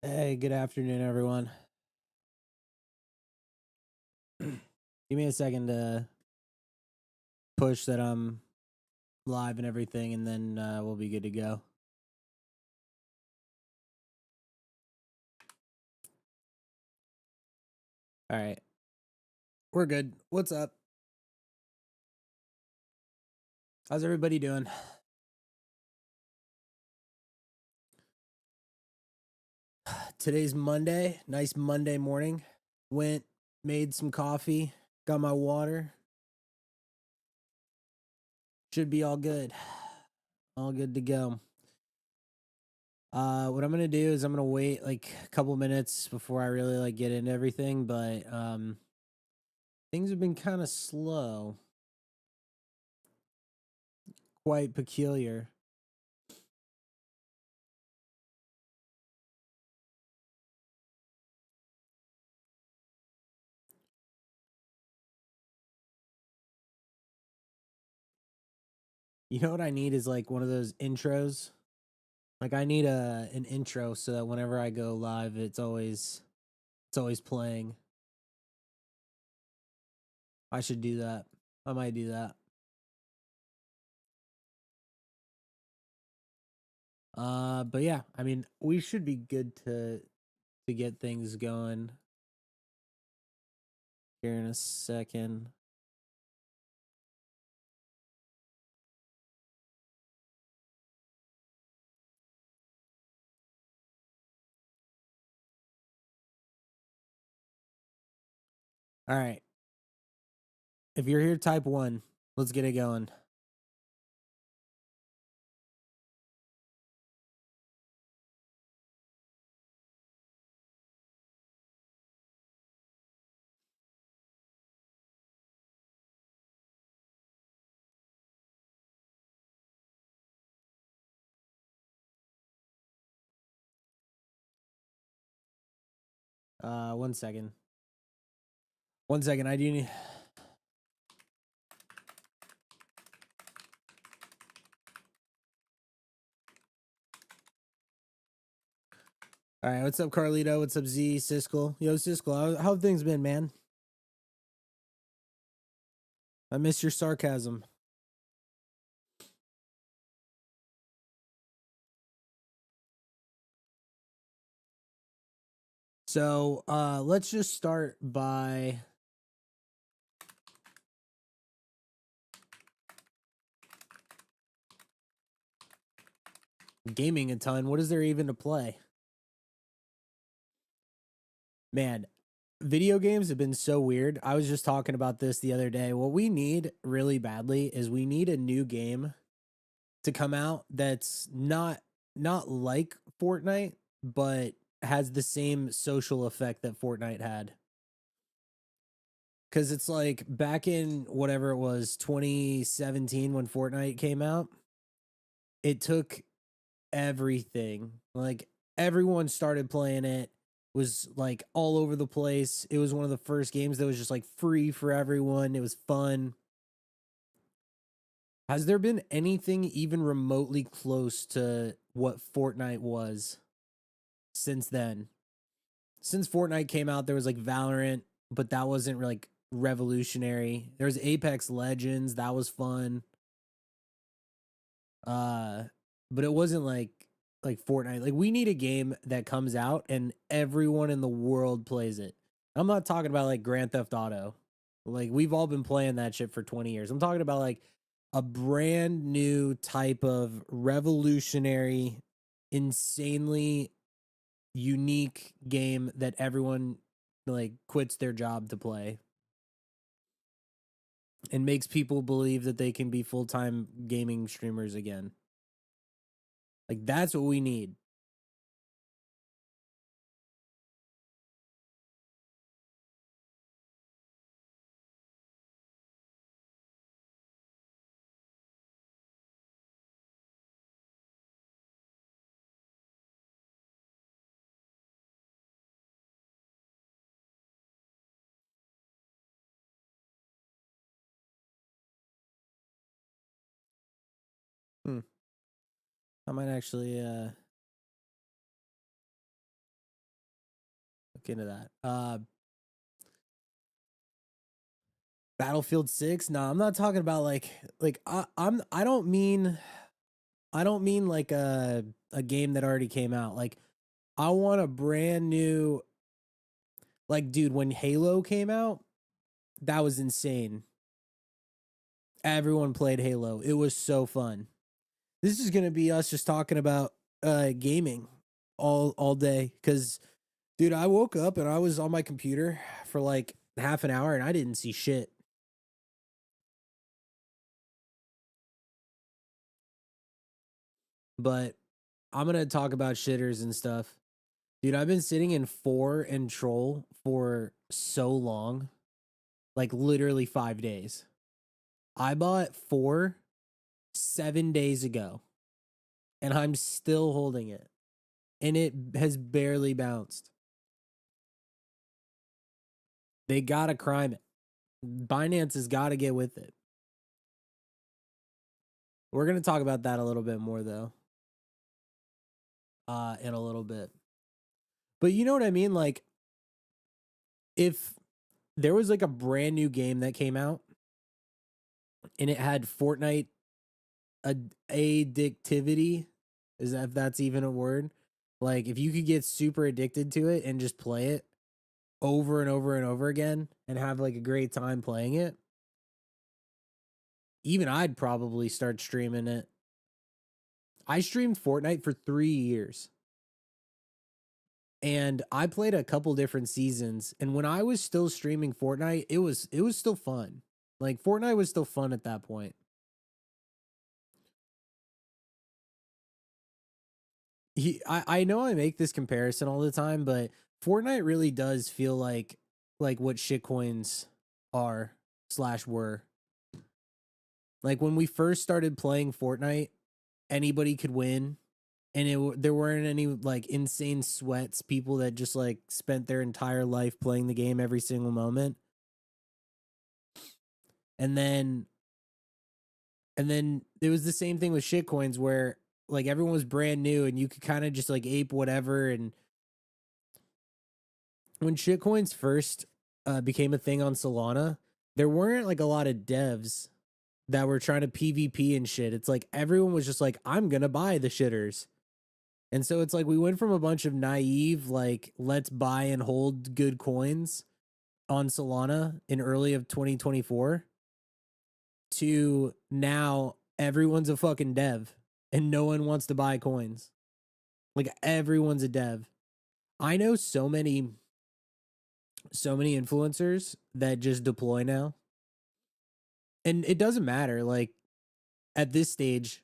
Hey, good afternoon, everyone. Give me a second to push that I'm live and everything, and then we'll be good to go. All right. We're good. What's up? How's everybody doing? Today's Monday. Nice Monday morning. Went, made some coffee, got my water. Should be all good. All good to go. What I'm gonna do is I'm gonna wait like a couple minutes before I really like get into everything, but things have been kind of slow. Quite peculiar. You know what I need is like one of those intros. Like I need an intro so that whenever I go live, it's always playing. I should do that. I might do that. But yeah, I mean, we should be good to get things going here in a second. All right. If you're here, type 1. Let's get it going. One second. One second. I do need. All right. What's up, Carlito? What's up, Z? Siskel? Yo, Siskel. How have things been, man? I miss your sarcasm. So let's just start by gaming a ton. What is there even to play? Man, video games have been so weird. I was just talking about this the other day. What we need really badly is we need a new game to come out that's not like Fortnite, but has the same social effect that Fortnite had. Cuz it's like back in whatever it was 2017 when Fortnite came out, it took everything. Like everyone started playing it, was like all over the place. It was one of the first games that was just like free for everyone. It was fun. Has there been anything even remotely close to what Fortnite was since then? Since Fortnite came out, there was like Valorant, but that wasn't really like revolutionary. There was Apex Legends, that was fun. Uh but it wasn't like Fortnite. Like we need a game that comes out and everyone in the world plays it. I'm not talking about like Grand Theft Auto. Like we've all been playing that shit for 20 years. I'm talking about like a brand new type of revolutionary, insanely unique game that everyone like quits their job to play and makes people believe that they can be full-time gaming streamers again. Like that's what we need. Hmm. I might actually into that. Battlefield 6? Nah, I'm not talking about like I don't mean like a game that already came out. Like I want a brand new, like, dude, when Halo came out, that was insane. Everyone played Halo. It was so fun. This is gonna be us just talking about gaming all day. Cause dude, I woke up and I was on my computer for like half an hour and I didn't see shit. But I'm gonna talk about shitters and stuff. Dude, I've been sitting in 4 and Troll for so long. Like literally 5 days. I bought 4 7 days ago. And I'm still holding it. And it has barely bounced. They gotta crime it. Binance has gotta get with it. We're gonna talk about that a little bit more though. In a little bit. But you know what I mean? Like, if there was like a brand new game that came out and it had Fortnite addictivity, is that, if that's even a word? Like, if you could get super addicted to it and just play it over and over and over again and have like a great time playing it, even I'd probably start streaming it. I streamed Fortnite for 3 years. And I played a couple different seasons, and when I was still streaming Fortnite, it was still fun. Like Fortnite was still fun at that point. I know I make this comparison all the time, but Fortnite really does feel like what shitcoins are slash were. Like when we first started playing Fortnite, anybody could win, and there weren't any like insane sweats, people that just like spent their entire life playing the game every single moment. And then it was the same thing with shitcoins where like everyone was brand new and you could kind of just like ape whatever. And when shitcoins first became a thing on Solana, there weren't like a lot of devs that were trying to PvP and shit. It's like everyone was just like, I'm gonna buy the shitters. And so it's like we went from a bunch of naive, like, let's buy and hold good coins on Solana in early of 2024 to now everyone's a fucking dev and no one wants to buy coins. Like everyone's a dev. I know so many influencers that just deploy now. And it doesn't matter. Like at this stage,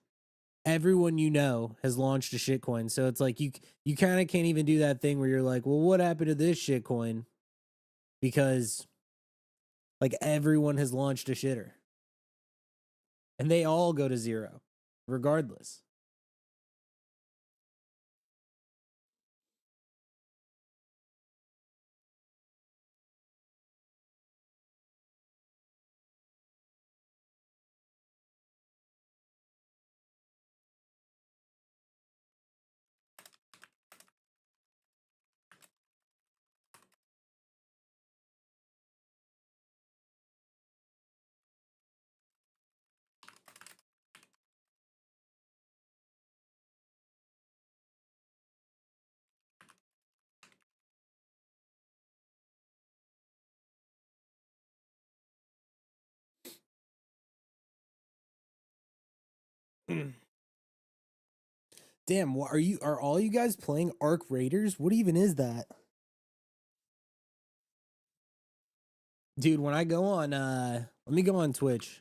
everyone you know has launched a shitcoin. So it's like you kind of can't even do that thing where you're like, well, what happened to this shitcoin? Because like everyone has launched a shitter. And they all go to zero, regardless. Damn, what are all you guys playing Arc Raiders? What even is that? Dude, when I go on let me go on Twitch.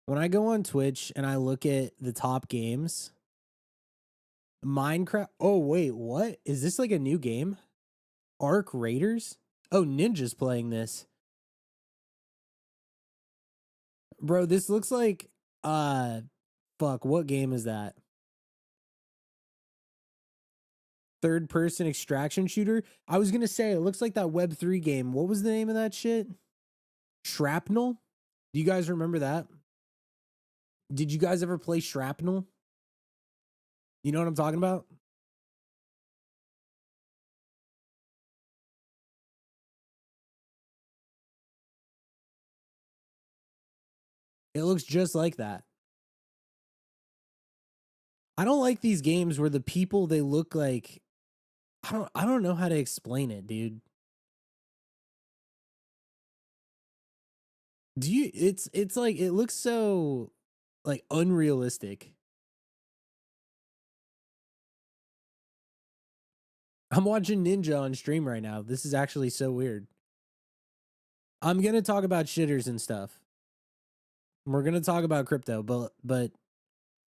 When I go on Twitch and I look at the top games, Minecraft. Oh, wait, what? Is this like a new game? Arc Raiders? Oh, Ninja's playing this. Bro, this looks like fuck, what game is that? Third person extraction shooter? I was gonna say it looks like that Web3 game. What was the name of that shit? Shrapnel? Do you guys remember that? Did you guys ever play Shrapnel? You know what I'm talking about? It looks just like that. I don't like these games where the people, they look like, I don't know how to explain it, dude. Do you it's like it looks so like unrealistic. I'm watching Ninja on stream right now. This is actually so weird. I'm going to talk about shitters and stuff. We're going to talk about crypto, but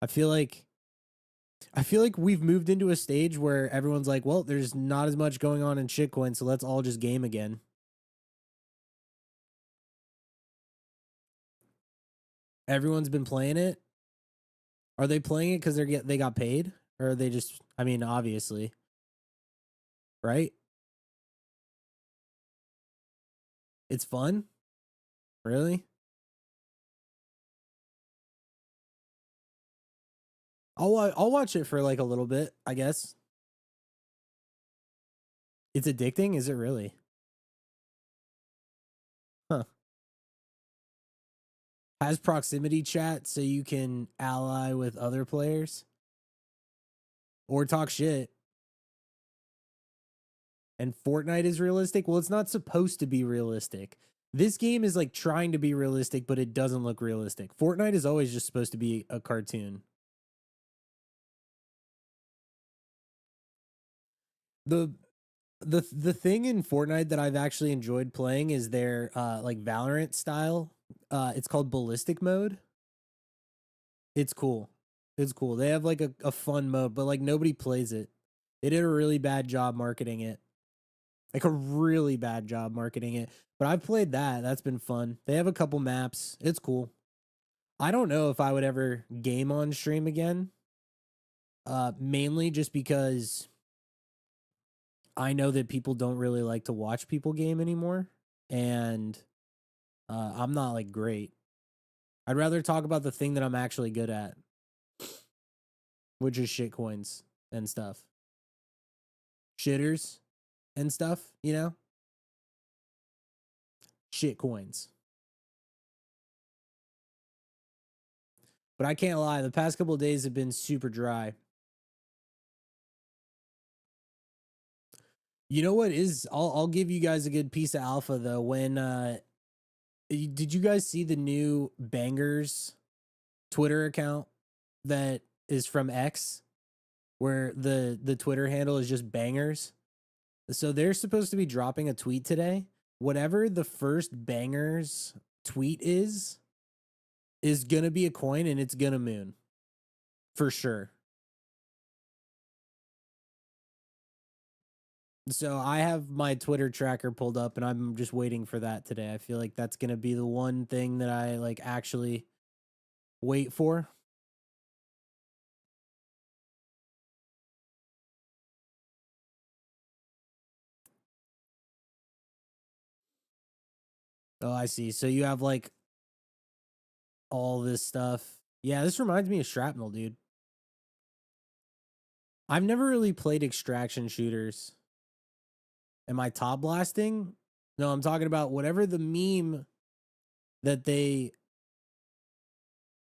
I feel like we've moved into a stage where everyone's like, well, there's not as much going on in shitcoin, so let's all just game again. Everyone's been playing it. Are they playing it because they got paid, or are they just? I mean, obviously, right? It's fun, really. I'll watch it for like a little bit, I guess. It's addicting, is it really? Huh. Has proximity chat so you can ally with other players or talk shit. And Fortnite is realistic? Well, it's not supposed to be realistic. This game is like trying to be realistic, but it doesn't look realistic. Fortnite is always just supposed to be a cartoon. The the thing in Fortnite that I've actually enjoyed playing is their like Valorant style. It's called ballistic mode. It's cool. It's cool. They have like a fun mode, but like nobody plays it. They did a really bad job marketing it. Like a really bad job marketing it. But I've played that. That's been fun. They have a couple maps. It's cool. I don't know if I would ever game on stream again. Mainly just because I know that people don't really like to watch people game anymore. And I'm not like great. I'd rather talk about the thing that I'm actually good at, which is shitcoins and stuff. Shitters and stuff, you know? Shitcoins. But I can't lie, the past couple of days have been super dry. You know what is? I'll give you guys a good piece of alpha though. When did you guys see the new Bangers Twitter account that is from X, where the Twitter handle is just Bangers? So they're supposed to be dropping a tweet today. Whatever the first Bangers tweet is gonna be a coin, and it's gonna moon for sure. So I have my Twitter tracker pulled up and I'm just waiting for that today. I feel like that's going to be the one thing that I like actually wait for. Oh, I see. So you have like all this stuff. Yeah, this reminds me of Shrapnel, dude. I've never really played extraction shooters. Am I top blasting? No, I'm talking about whatever the meme that they,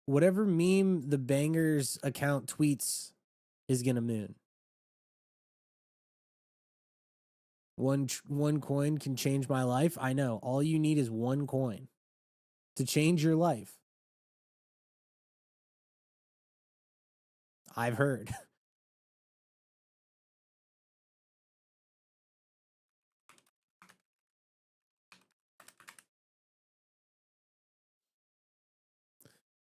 whatever meme the Bangers account tweets is going to moon. One coin can change my life. I know. All you need is one coin to change your life. I've heard.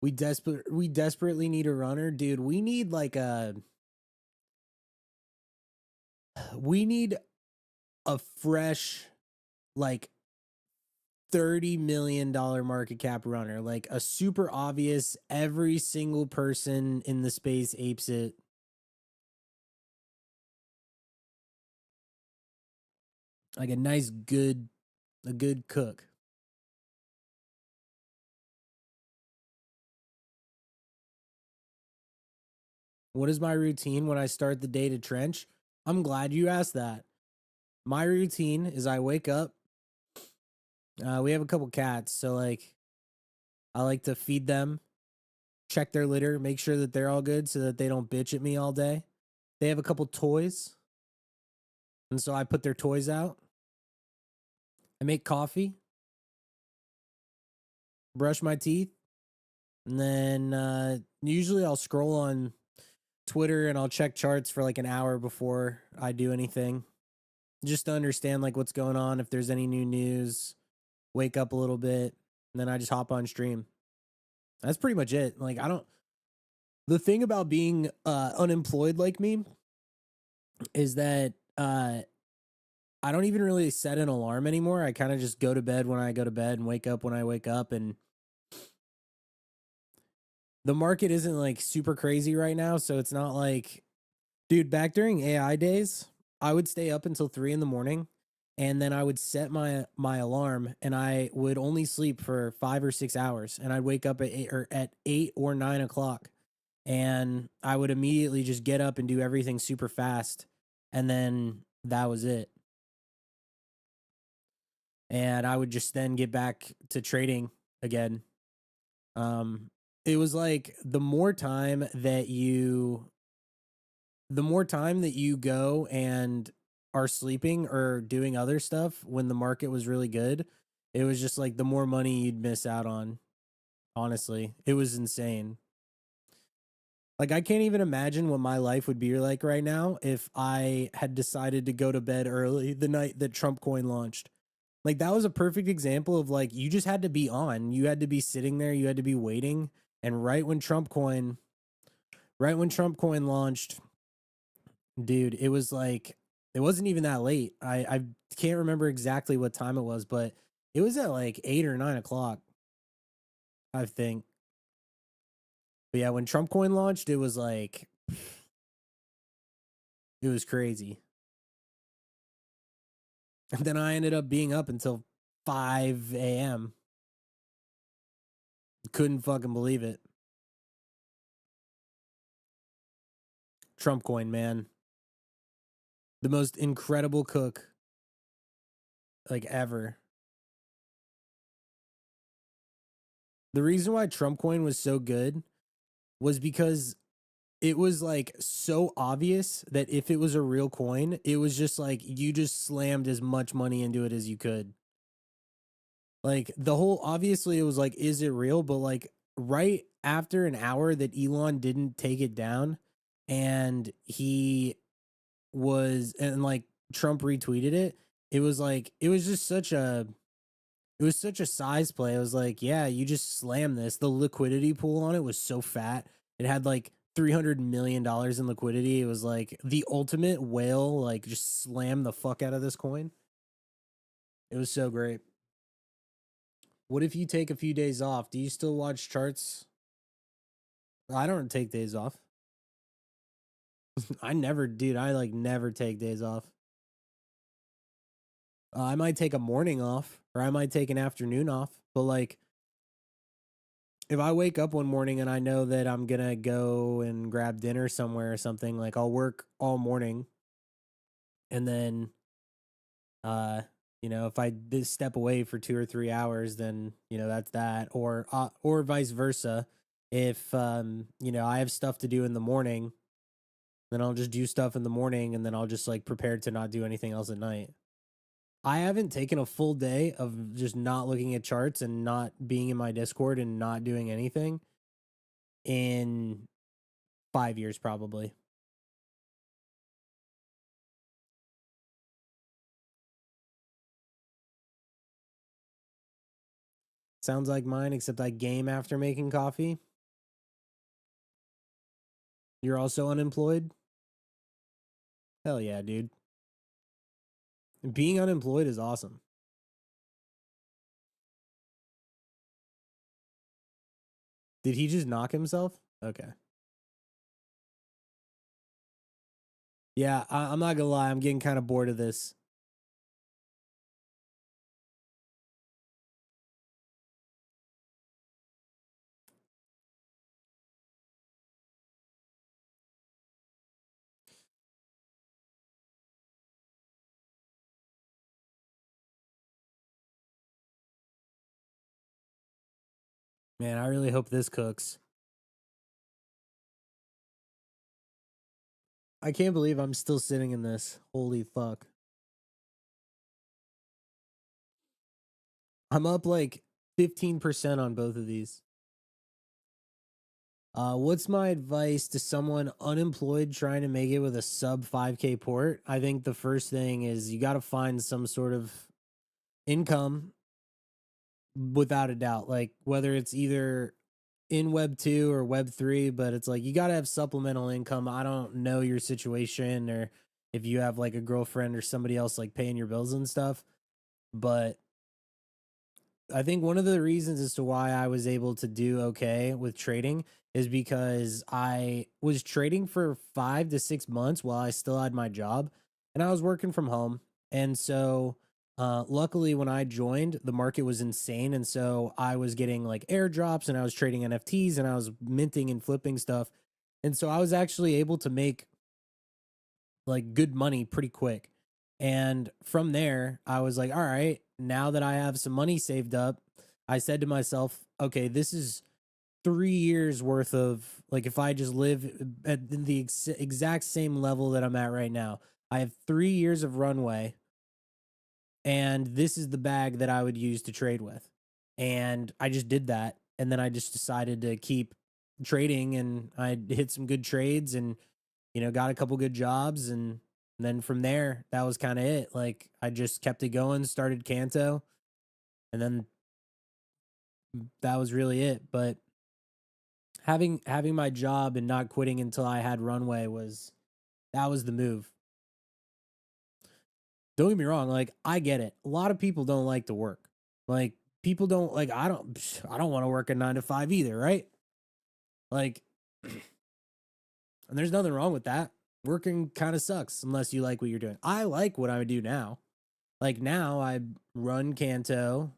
We desperately need a runner, dude. We need like we need a fresh like $30 million market cap runner, like a super obvious, every single person in the space apes it. Like a nice a good cook. What is my routine when I start the day to trench? I'm glad you asked that. My routine is I wake up. We have a couple cats, so like I like to feed them, check their litter, make sure that they're all good so that they don't bitch at me all day. They have a couple toys, and so I put their toys out. I make coffee, brush my teeth, and then usually I'll scroll on Twitter and I'll check charts for like an hour before I do anything, just to understand like what's going on, if there's any new news, wake up a little bit, and then I just hop on stream. That's pretty much it. Like I don't the thing about being unemployed like me is that I don't even really set an alarm anymore. I kind of just go to bed when I go to bed and wake up when I wake up, and the market isn't like super crazy right now, so it's not like, dude, back during AI days, I would stay up until 3 in the morning, and then I would set my alarm, and I would only sleep for 5 or 6 hours, and I'd wake up at 8 or 9 o'clock, and I would immediately just get up and do everything super fast, and then that was it. And I would just then get back to trading again. Um, it was like the more time that you go and are sleeping or doing other stuff when the market was really good, it was just like the more money you'd miss out on. Honestly, it was insane. Like I can't even imagine what my life would be like right now if I had decided to go to bed early the night that Trump coin launched. Like that was a perfect example of like you just had to be on. You had to be sitting there, you had to be waiting, and right when Trump coin launched, dude, it was like it wasn't even that late. I can't remember exactly what time it was, but it was at like 8 or 9 o'clock, I think. But yeah, when Trump coin launched, it was like it was crazy. And then I ended up being up until 5 a.m. Couldn't fucking believe it. Trump coin, man. The most incredible cook like ever. The reason why Trump coin was so good was because it was like so obvious that if it was a real coin, it was just like you just slammed as much money into it as you could. Like the whole obviously it was like, is it real? But like right after an hour that Elon didn't take it down and he was and like Trump retweeted it, it was like it was such a size play. I was like, yeah, you just slam this. The liquidity pool on it was so fat. It had like $300 million in liquidity. It was like the ultimate whale, like just slam the fuck out of this coin. It was so great. What if you take a few days off? Do you still watch charts? I don't take days off. I never, dude, I like never take days off. I might take a morning off or I might take an afternoon off, but like if I wake up one morning and I know that I'm gonna go and grab dinner somewhere or something, like I'll work all morning and then uh if I did step away for 2 or 3 hours, then that's that. Or vice versa. If I have stuff to do in the morning, then I'll just do stuff in the morning and then I'll just like prepare to not do anything else at night. I haven't taken a full day of just not looking at charts and not being in my Discord and not doing anything in 5 years probably. Sounds like mine, except I game after making coffee. You're also unemployed? Hell yeah, dude. Being unemployed is awesome. Did he just knock himself? Okay. Yeah, I'm not gonna lie. I'm getting kind of bored of this. Man, I really hope this cooks. I can't believe I'm still sitting in this. Holy fuck. I'm up like 15% on both of these. What's my advice to someone unemployed trying to make it with a sub 5K port? I think the first thing is you got to find some sort of income without a doubt. Like whether it's either in Web 2 or Web 3, but it's like you got to have supplemental income. I don't know your situation or if you have like a girlfriend or somebody else like paying your bills and stuff, but I think one of the reasons as to why I was able to do okay with trading is because I was trading for 5 to 6 months while I still had my job and I was working from home. And so, luckily, when I joined, the market was insane. And so I was getting like airdrops and I was trading NFTs and I was minting and flipping stuff. And so I was actually able to make like good money pretty quick. And from there, I was like, all right, now that I have some money saved up, I said to myself, okay, this is 3 years worth of like, if I just live at the exact same level that I'm at right now, I have 3 years of runway, and this is the bag that I would use to trade with. And I just did that. And then I just decided to keep trading, and I hit some good trades and got a couple good jobs, and then from there, that was kind of it. Like I just kept it going, started Kanto, and then that was really it. But having my job and not quitting until I had runway was that was the move. Don't get me wrong, like I get it. A lot of people don't like to work. Like people don't like I don't want to work a 9 to 5 either, right? Like and there's nothing wrong with that. Working kind of sucks unless you like what you're doing. I like what I do now. Like now I run Kanto,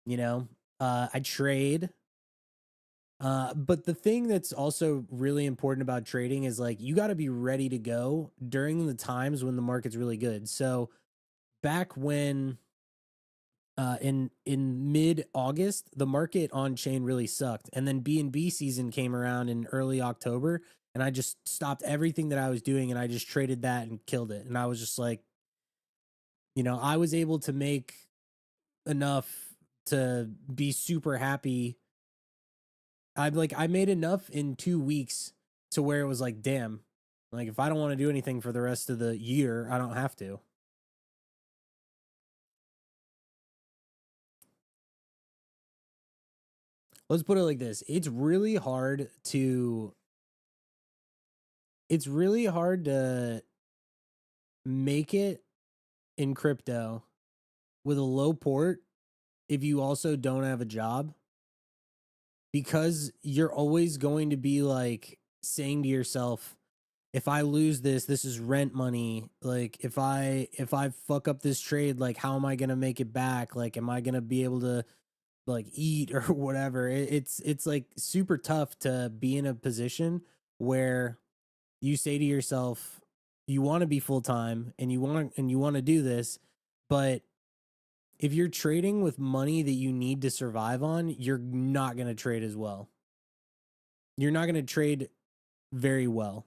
you know, I trade. But the thing that's also really important about trading is like you got to be ready to go during the times when the market's really good. So back when in mid August, the market on chain really sucked, and then BNB season came around in early October, and I just stopped everything that I was doing and I just traded that and killed it. And I was just like, I was able to make enough to be super happy. I made enough in 2 weeks to where it was like, damn, like if I don't want to do anything for the rest of the year, I don't have to. Let's put it like this. It's really hard to make it in crypto with a low port if you also don't have a job, because you're always going to be like saying to yourself, if I lose this, this is rent money. Like if I fuck up this trade, like how am I gonna make it back? Like am I gonna be able to like eat or whatever? It's like super tough to be in a position where you say to yourself, you want to be full time and you want to do this, but if you're trading with money that you need to survive on, you're not gonna trade as well. You're not gonna trade very well.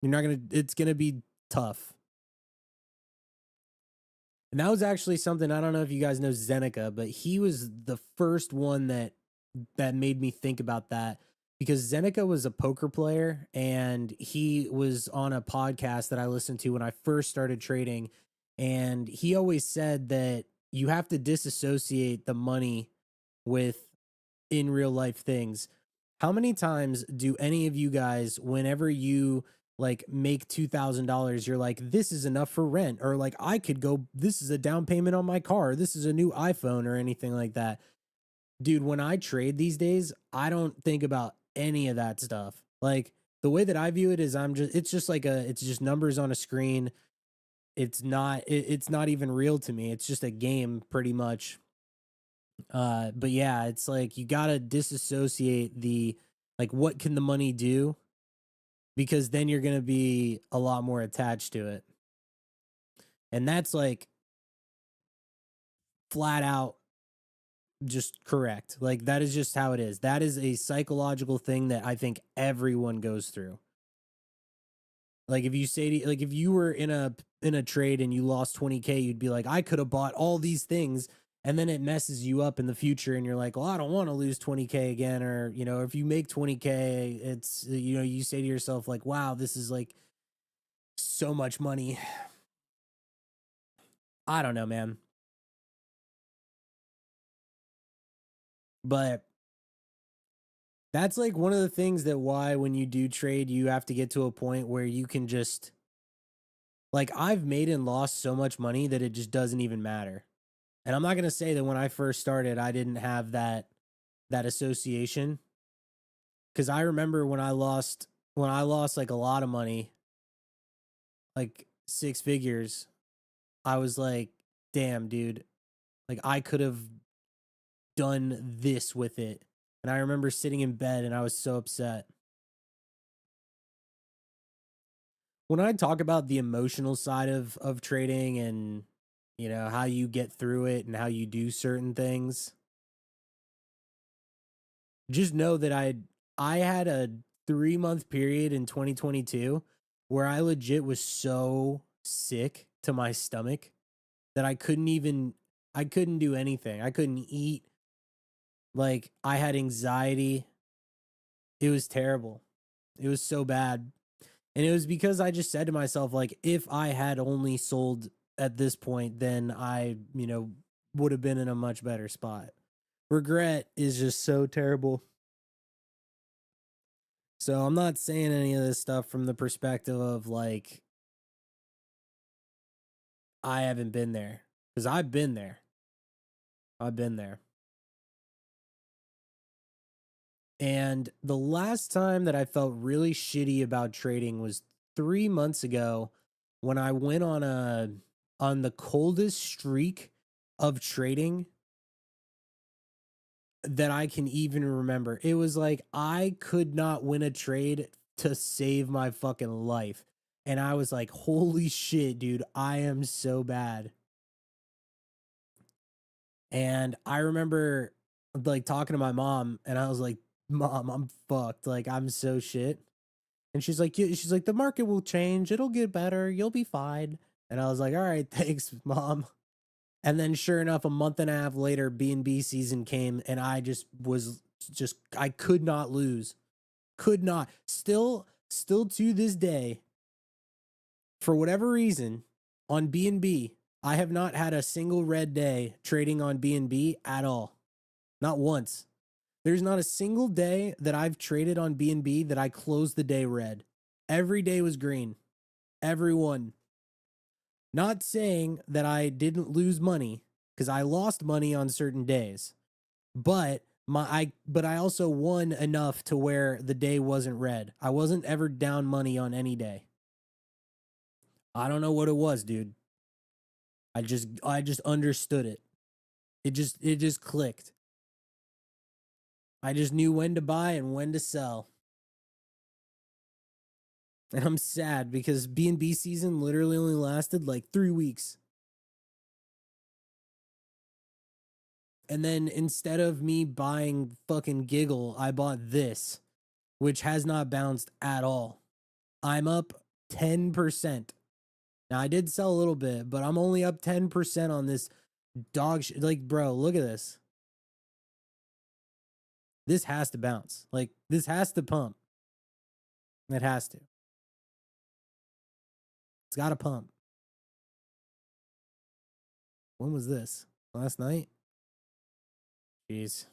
You're not gonna. It's gonna be tough. And that was actually something, I don't know if you guys know Zeneca, but he was the first one that made me think about that, because Zeneca was a poker player and he was on a podcast that I listened to when I first started trading, and he always said that you have to disassociate the money with in real life things. How many times do any of you guys, whenever you like make $2,000, you're like, this is enough for rent, or like, I could go, this is a down payment on my car, this is a new iPhone, or anything like that? Dude, when I trade these days, I don't think about any of that stuff. Like, the way that I view it is it's just like it's just numbers on a screen. It's not even real to me. It's just a game pretty much. But yeah, it's like you gotta disassociate the like what can the money do, because then you're gonna be a lot more attached to it. And that's like flat out just correct. Like that is just how it is. That is a psychological thing that I think everyone goes through. Like if you say to, like if you were in a trade and you lost 20K, you'd be like, I could have bought all these things, and then it messes you up in the future and you're like, well, I don't want to lose 20K again. Or, you know, if you make 20K, it's, you know, you say to yourself like, wow, this is like so much money. I don't know, man. But that's like one of the things that why when you do trade, you have to get to a point where you can just, like, I've made and lost so much money that it just doesn't even matter. And I'm not going to say that when I first started, I didn't have that association, cuz I remember when I lost like a lot of money, like six figures, I was like, "Damn, dude. Like I could have done this with it." And I remember sitting in bed and I was so upset. When I talk about the emotional side of trading and, you know, how you get through it and how you do certain things, just know that I had a 3 month period in 2022 where I legit was so sick to my stomach that I couldn't do anything. I couldn't eat. Like I had anxiety. It was terrible. It was so bad. And it was because I just said to myself, like, if I had only sold at this point, then I, you know, would have been in a much better spot. Regret is just so terrible. So I'm not saying any of this stuff from the perspective of like, I haven't been there. Because I've been there. I've been there. And the last time that I felt really shitty about trading was 3 months ago when I went on the coldest streak of trading that I can even remember. It was like I could not win a trade to save my fucking life. And I was like, holy shit, dude, I am so bad. And I remember like talking to my mom and I was like, Mom, I'm fucked. Like I'm so shit. And she's like, "Yeah," she's like, the market will change. It'll get better. You'll be fine. And I was like, all right, thanks, Mom. And then sure enough, a month and a half later, BNB season came and I I could not lose. Could not. Still to this day, for whatever reason, on BNB, I have not had a single red day trading on BNB at all. Not once. There's not a single day that I've traded on BNB that I closed the day red. Every day was green. Every one. Not saying that I didn't lose money, because I lost money on certain days. But I also won enough to where the day wasn't red. I wasn't ever down money on any day. I don't know what it was, dude. I just understood it. It just clicked. I just knew when to buy and when to sell. And I'm sad because BNB season literally only lasted like 3 weeks. And then instead of me buying fucking Giggle, I bought this, which has not bounced at all. I'm up 10%. Now I did sell a little bit, but I'm only up 10% on this dog shit. Like, bro, look at this. This has to bounce. Like, this has to pump. It has to. It's got to pump. When was this? Last night? Jeez.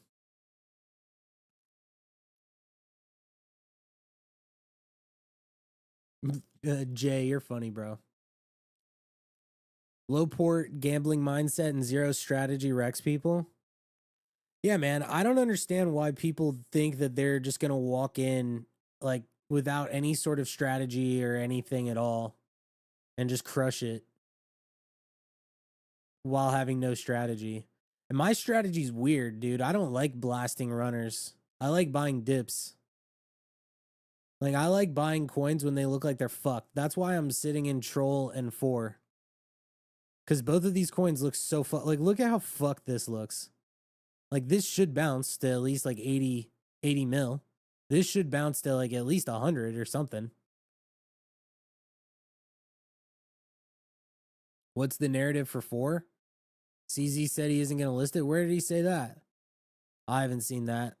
Jay, you're funny, bro. Low port gambling mindset and zero strategy wrecks people. Yeah, man. I don't understand why people think that they're just going to walk in like without any sort of strategy or anything at all and just crush it while having no strategy. And my strategy's weird, dude. I don't like blasting runners. I like buying dips. Like I like buying coins when they look like they're fucked. That's why I'm sitting in troll and 4. Cuz both of these coins look so like look at how fucked this looks. Like this should bounce to at least like 80 mil. This should bounce to like at least 100 or something. What's the narrative for 4? CZ said he isn't going to list it. Where did he say that? I haven't seen that.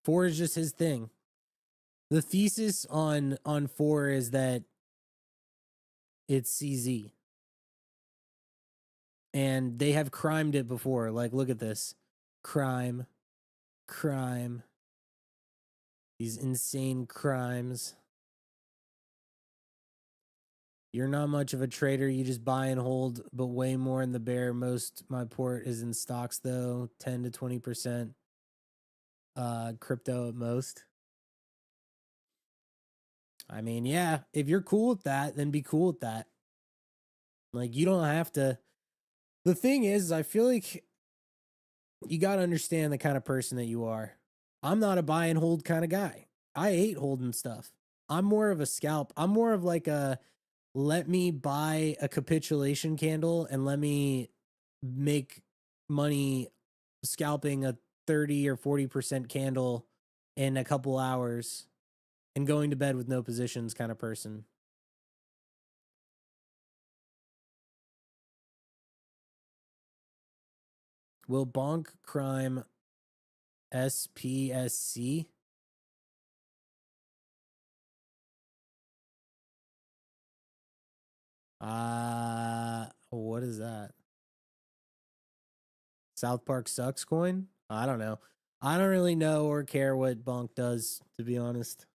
4 is just his thing. The thesis on 4 is that it's CZ. And they have crimed it before. Like, look at this. Crime. These insane crimes. You're not much of a trader. You just buy and hold, but way more in the bear. Most my port is in stocks though, 10 to 20%. Crypto at most. I mean, yeah, if you're cool with that, then be cool with that. Like, you don't have to. The thing is, I feel like you got to understand the kind of person that you are. I'm not a buy and hold kind of guy. I hate holding stuff. I'm more of a scalp. I'm more of like a let me buy a capitulation candle and let me make money scalping a 30 or 40% candle in a couple hours and going to bed with no positions kind of person. Will bonk crime SPSC? What is that? South Park sucks coin? I don't know. I don't really know or care what bonk does, to be honest.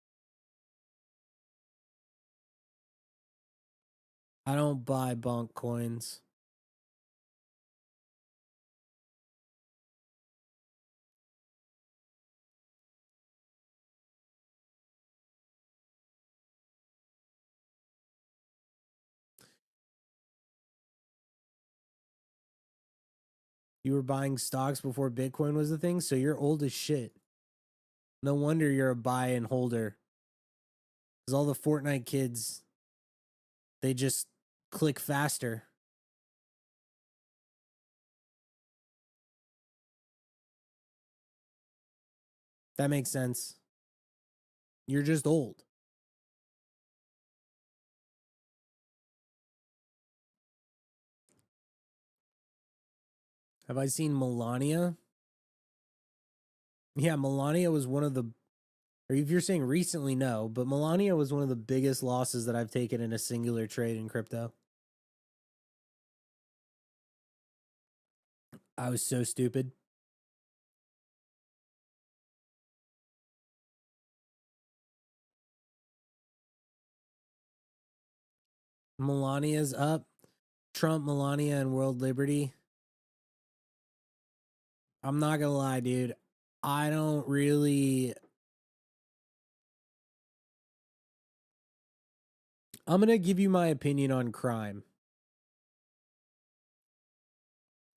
I don't buy bonk coins. You were buying stocks before Bitcoin was the thing, so you're old as shit. No wonder you're a buy and holder. Because all the Fortnite kids, they just click faster. That makes sense. You're just old. Have I seen Melania? Yeah, Melania was one of the, or if you're saying recently, no, but Melania was one of the biggest losses that I've taken in a singular trade in crypto. I was so stupid. Melania's up. Trump, Melania, and World Liberty. I'm not gonna lie, dude. I don't really. I'm gonna give you my opinion on crime.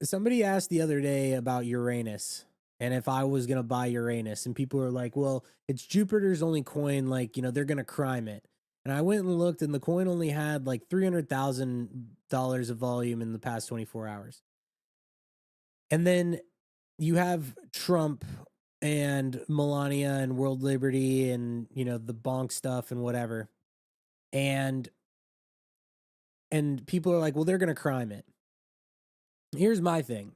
Somebody asked the other day about Uranus and if I was gonna buy Uranus, and people were like, "Well, it's Jupiter's only coin. Like, they're gonna crime it." And I went and looked, and the coin only had like $300,000 of volume in the past 24 hours. And then you have Trump and Melania and World Liberty and the bonk stuff and whatever. And people are like, "Well, they're going to crime it." Here's my thing.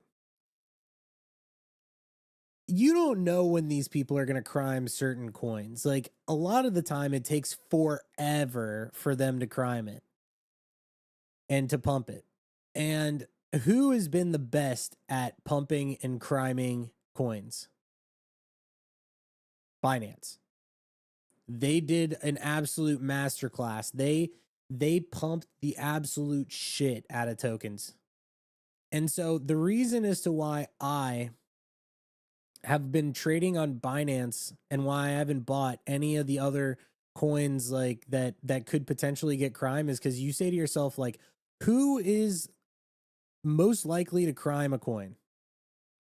You don't know when these people are going to crime certain coins. Like, a lot of the time it takes forever for them to crime it and to pump it. And who has been the best at pumping and criming coins? Binance. They did an absolute masterclass. They pumped the absolute shit out of tokens. And so the reason as to why I have been trading on Binance and why I haven't bought any of the other coins like that could potentially get crime is because you say to yourself, like, who is most likely to crime a coin?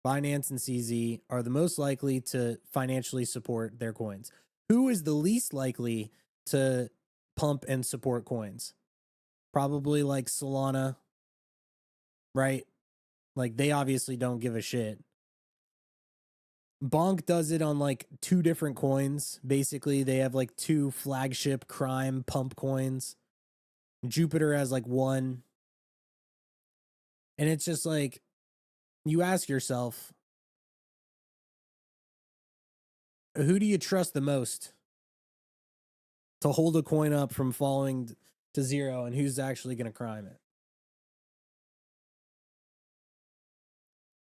Binance and CZ are the most likely to financially support their coins. Who is the least likely to pump and support coins? Probably like Solana, right? Like, they obviously don't give a shit. Bonk does it on like 2 different coins. Basically, they have like 2 flagship crime pump coins. Jupiter has like 1. And it's just like, you ask yourself, who do you trust the most to hold a coin up from falling to 0, and who's actually going to crime it?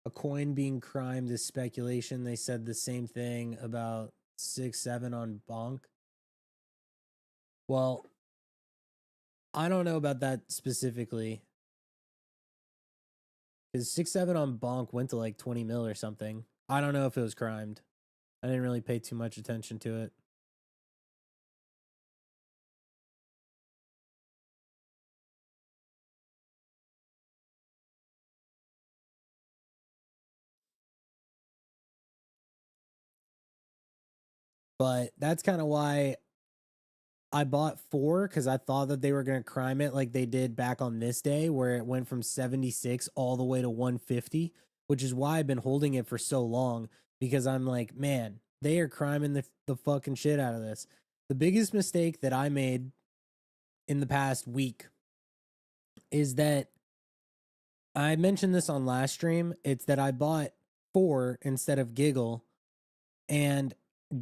A coin being crimed is speculation. They said the same thing about 6-7 on Bonk. Well, I don't know about that specifically, because 6-7 on Bonk went to like 20 mil or something. I don't know if it was crimed. I didn't really pay too much attention to it. But that's kind of why I bought 4, because I thought that they were going to crime it like they did back on this day, where it went from 76 all the way to 150, which is why I've been holding it for so long, because I'm like, man, they are criming the fucking shit out of this. The biggest mistake that I made in the past week is that I mentioned this on last stream. It's that I bought 4 instead of Giggle, and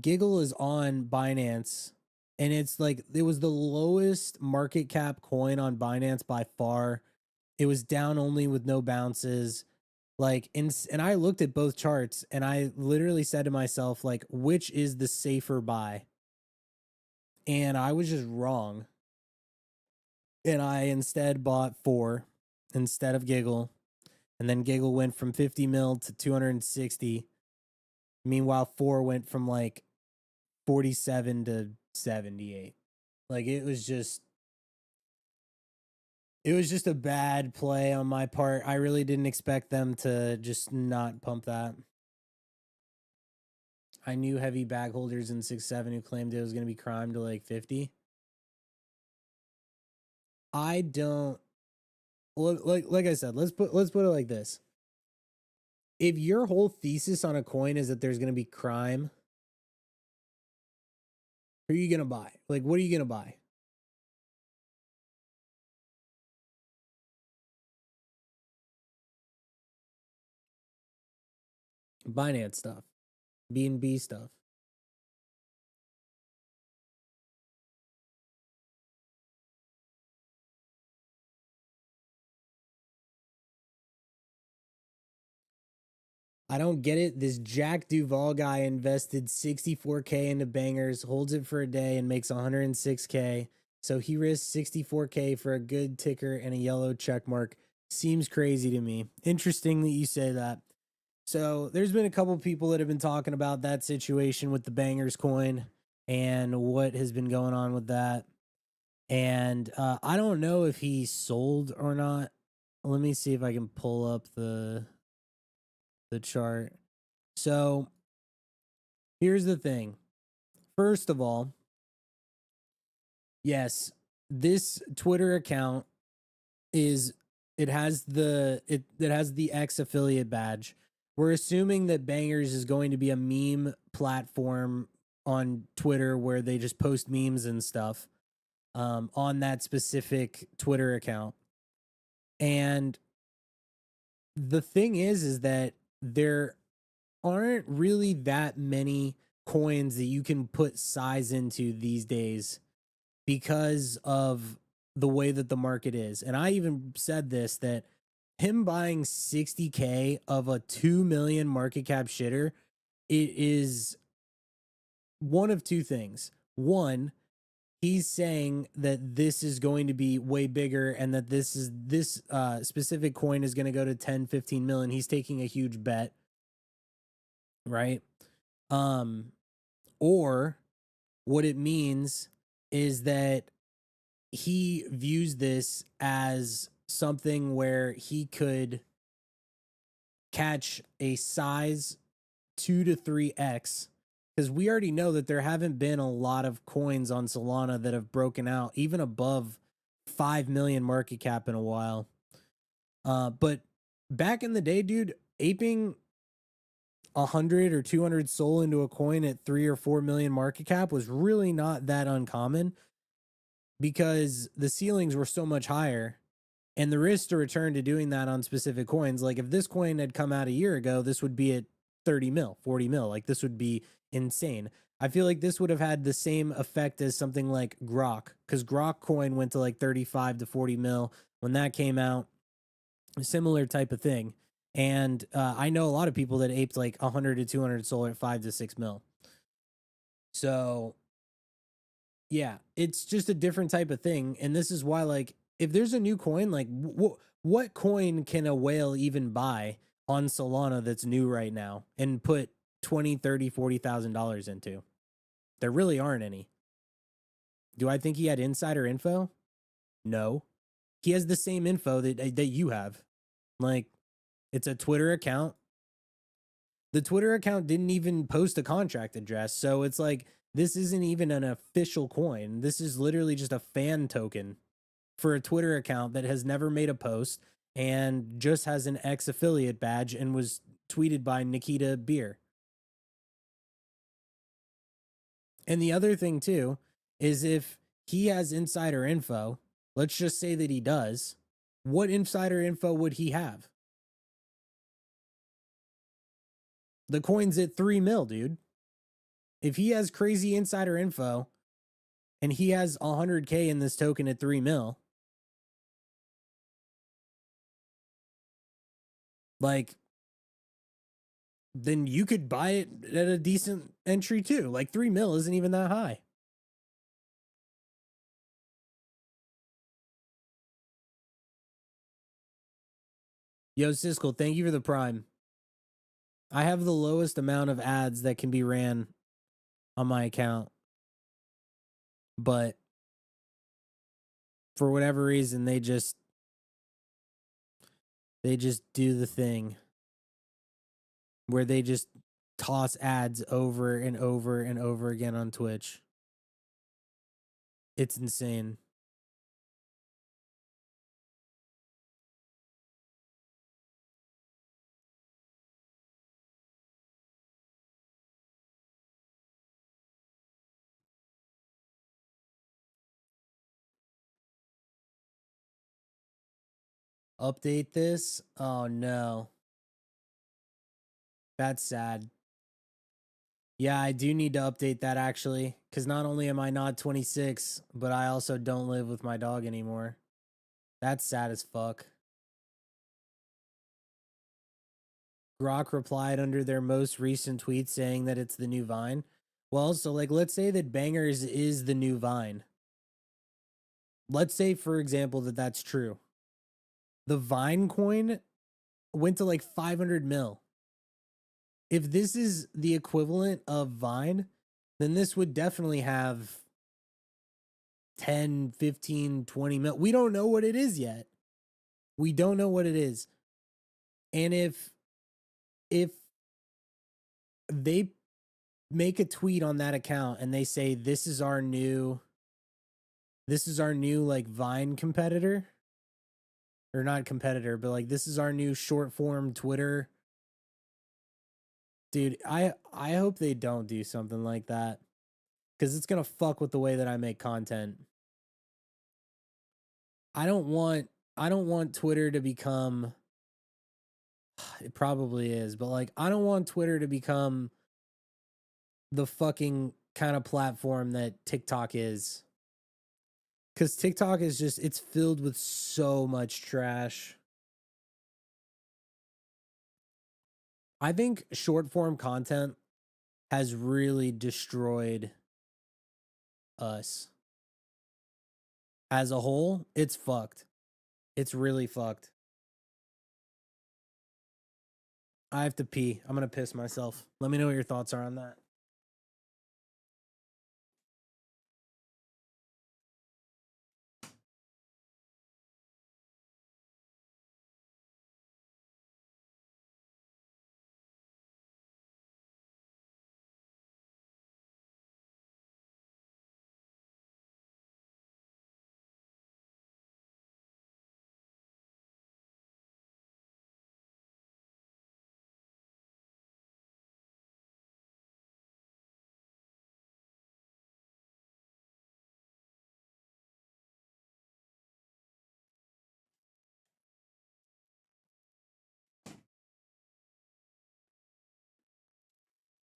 Giggle is on Binance, and it's like it was the lowest market cap coin on Binance by far. It was down only with no bounces. Like, and I looked at both charts, and I literally said to myself, like, which is the safer buy? And I was just wrong. And I instead bought 4 instead of Giggle. And then Giggle went from 50 mil to 260. Meanwhile, 4 went from like 47 to 78. Like, it was just a bad play on my part. I really didn't expect them to just not pump that. I knew heavy bag holders in 6-7 who claimed it was going to be crimed to like 50. I don't like I said, let's put it like this. If your whole thesis on a coin is that there's going to be crime, who are you going to buy? Like, what are you going to buy? Binance stuff, BNB stuff. I don't get it. This Jack Duval guy invested 64K into bangers, holds it for a day, and makes 106K. So he risked 64K for a good ticker and a yellow check mark. Seems crazy to me. Interesting that you say that. So there's been a couple people that have been talking about that situation with the bangers coin and what has been going on with that. And I don't know if he sold or not. Let me see if I can pull up the chart. So here's the thing. First of all, yes, this Twitter account it has the X affiliate badge. We're assuming that Bangers is going to be a meme platform on Twitter where they just post memes and stuff on that specific Twitter account. And the thing is that there aren't really that many coins that you can put size into these days because of the way that the market is. And I even said this, that him buying 60K of a 2 million market cap shitter, it is one of 2 things. One, he's saying that this is going to be way bigger and that this specific coin is going to go to 10, 15 million. He's taking a huge bet, right? Or what it means is that he views this as something where he could catch a size 2 to 3x, because we already know that there haven't been a lot of coins on Solana that have broken out even above 5 million market cap in a while. But back in the day, dude, aping 100 or 200 SOL into a coin at 3 or 4 million market cap was really not that uncommon because the ceilings were so much higher and the risk to return to doing that on specific coins. Like if this coin had come out a year ago, this would be at 30 mil, 40 mil. Like this would be insane. I feel like this would have had the same effect as something like Grok, because Grok coin went to like 35 to 40 mil when that came out. A similar type of thing. And I know a lot of people that aped like 100 to 200 SOL at 5 to 6 mil. So yeah, it's just a different type of thing. And this is why, like, if there's a new coin, like, what coin can a whale even buy on Solana that's new right now and put 20, 30, $40,000 into? There really aren't any. Do I think he had insider info? No. He has the same info that you have. Like, it's a Twitter account. The Twitter account didn't even post a contract address. So it's like, this isn't even an official coin. This is literally just a fan token for a Twitter account that has never made a post and just has an X affiliate badge and was tweeted by Nikita Beer. And the other thing too is if he has insider info, let's just say that he does, what insider info would he have? The coin's at 3 mil, dude. If he has crazy insider info and he has 100K in this token at 3 mil, like, then you could buy it at a decent entry too. Like 3 mil isn't even that high. Yo, Siskel, thank you for the prime. I have the lowest amount of ads that can be ran on my account, but for whatever reason, they just do the thing where they just toss ads over and over and over again on Twitch. It's insane. Update this? Oh no. That's sad. Yeah, I do need to update that actually, because not only am I not 26, but I also don't live with my dog anymore. That's sad as fuck. Grok replied under their most recent tweet saying that it's the new Vine. Well, so like, let's say that Bangers is the new Vine. Let's say, for example, that that's true. The Vine coin went to like 500 mil. If this is the equivalent of Vine, then this would definitely have 10, 15, 20 mil. We don't know what it is yet. We don't know what it is. And if they make a tweet on that account and they say this is our new like Vine competitor, or not competitor, but like this is our new short form Twitter. Dude, I hope they don't do something like that, cuz it's going to fuck with the way that I make content. I don't want Twitter to become, it probably is, but like I don't want Twitter to become the fucking kind of platform that TikTok is. Cuz TikTok is just, it's filled with so much trash. I think short form content has really destroyed us. As a whole, it's fucked. It's really fucked. I have to pee. I'm going to piss myself. Let me know what your thoughts are on that.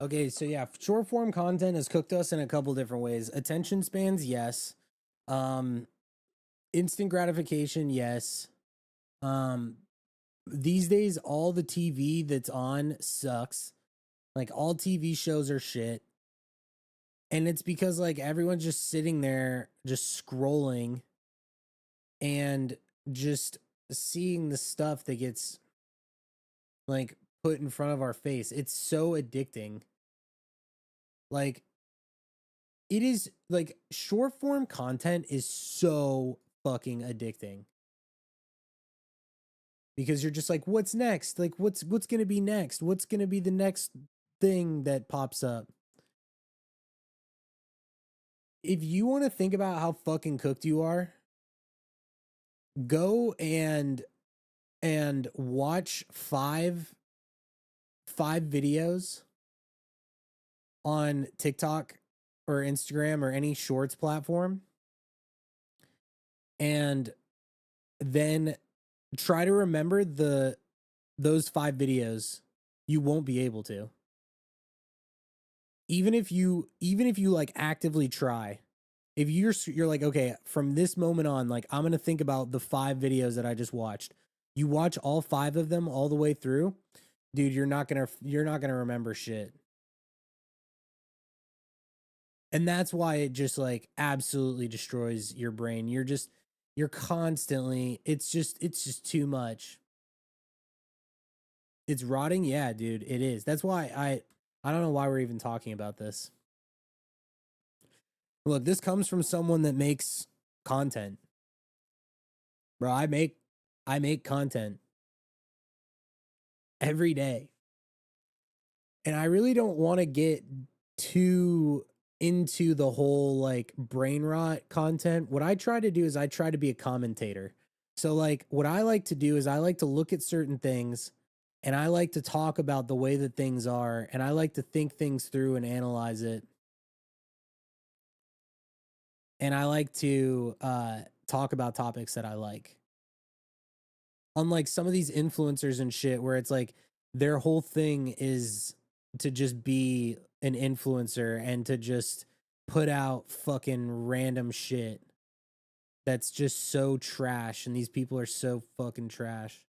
Okay, so yeah, short form content has cooked us in a couple different ways. Attention spans, yes. Um, instant gratification, yes. Um, these days, all the TV that's on sucks. Like all TV shows are shit. And it's because like everyone's just sitting there, just scrolling and just seeing the stuff that gets like put in front of our face. It's so addicting. Like it is like short form content is so fucking addicting because you're just like what's next? Like what's going to be next? What's going to be the next thing that pops up? If you want to think about how fucking cooked you are, go and watch five videos on TikTok or Instagram or any shorts platform and then try to remember those five videos. You won't be able to. Even if you like actively try. If you're like, okay, from this moment on, like I'm going to think about the five videos that I just watched. You watch all five of them all the way through, dude, you're not going to remember shit. And that's why it just like absolutely destroys your brain. You're constantly it's just too much. It's rotting. Yeah, dude, it is. That's why I don't know why we're even talking about this. Look, this comes from someone that makes content. Bro, I make content every day. And I really don't want to get too into the whole like brain rot content. What I try to do is I try to be a commentator. So like what I like to do is I like to look at certain things and I like to talk about the way that things are and I like to think things through and analyze it. And I like to talk about topics that I like. Unlike some of these influencers and shit where it's like their whole thing is to just be an influencer and to just put out fucking random shit that's just so trash and these people are so fucking trash.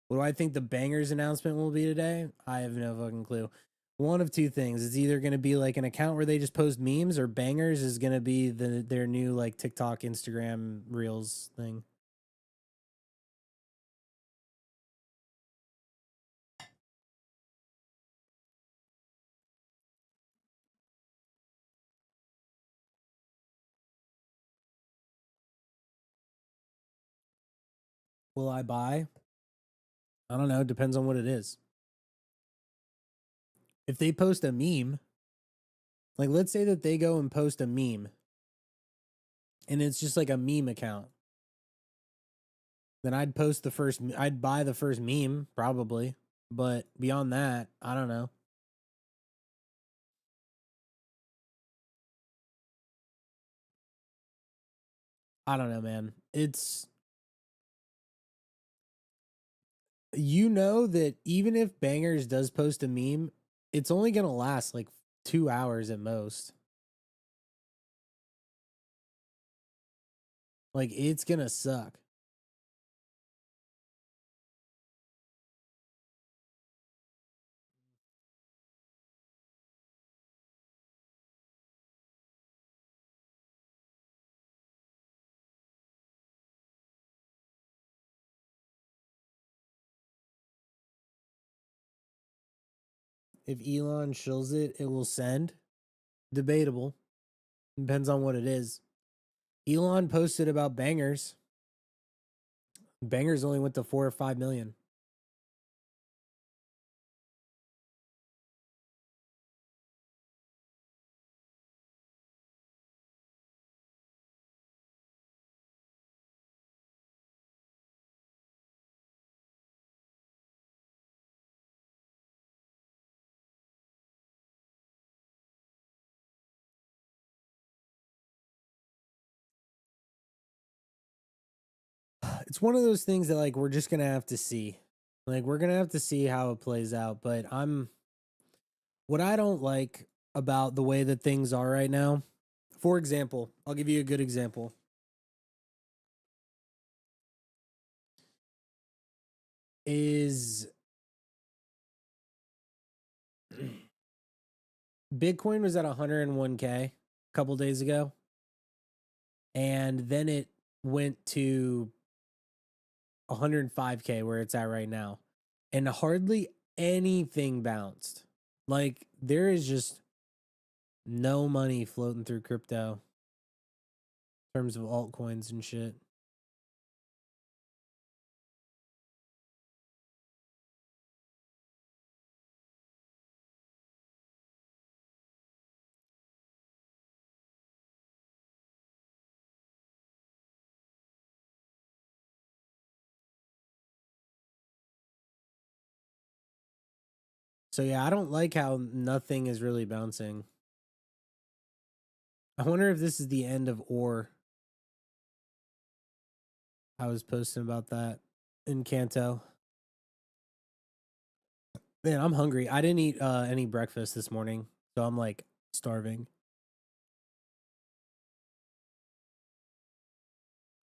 What do I think the bangers announcement will be today? I have no fucking clue. One of two things. It's either going to be like an account where they just post memes or bangers is going to be their new like TikTok, Instagram Reels thing. Will I buy? I don't know. It depends on what it is. If they post a meme, like let's say that they go and post a meme and it's just like a meme account, then I'd buy the first meme probably. But beyond that, I don't know. I don't know, man. You know that even if Bangers does post a meme, it's only going to last like 2 hours at most. Like it's going to suck. If Elon shills it, it will send. Debatable. Depends on what it is. Elon posted about Bangers. Bangers only went to 4 or 5 million. It's one of those things that like we're just gonna have to see. Like we're gonna have to see how it plays out. But what I don't like about the way that things are right now. For example, I'll give you a good example. Is Bitcoin was at 101K a couple days ago, and then it went to 105K where it's at right now, and hardly anything bounced. Like there is just no money floating through crypto in terms of altcoins and shit. So yeah, I don't like how nothing is really bouncing. I wonder if this is the end of ore. I was posting about that in Kanto. Man, I'm hungry. I didn't eat any breakfast this morning, so I'm like starving.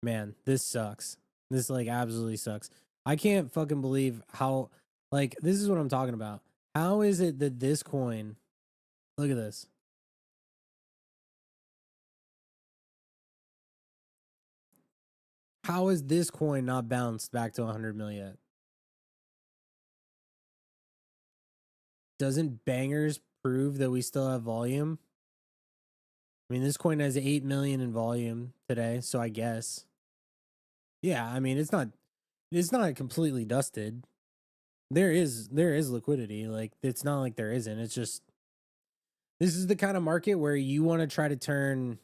Man, this sucks. This like absolutely sucks. I can't fucking believe how like this is what I'm talking about. How is it that this coin, look at this. How is this coin not bounced back to 100 mil yet? Doesn't bangers prove that we still have volume? I mean, this coin has 8 million in volume today, so I guess. Yeah, I mean, it's not completely dusted. There is liquidity. Like it's not like there isn't. It's just this is the kind of market where you want to try to turn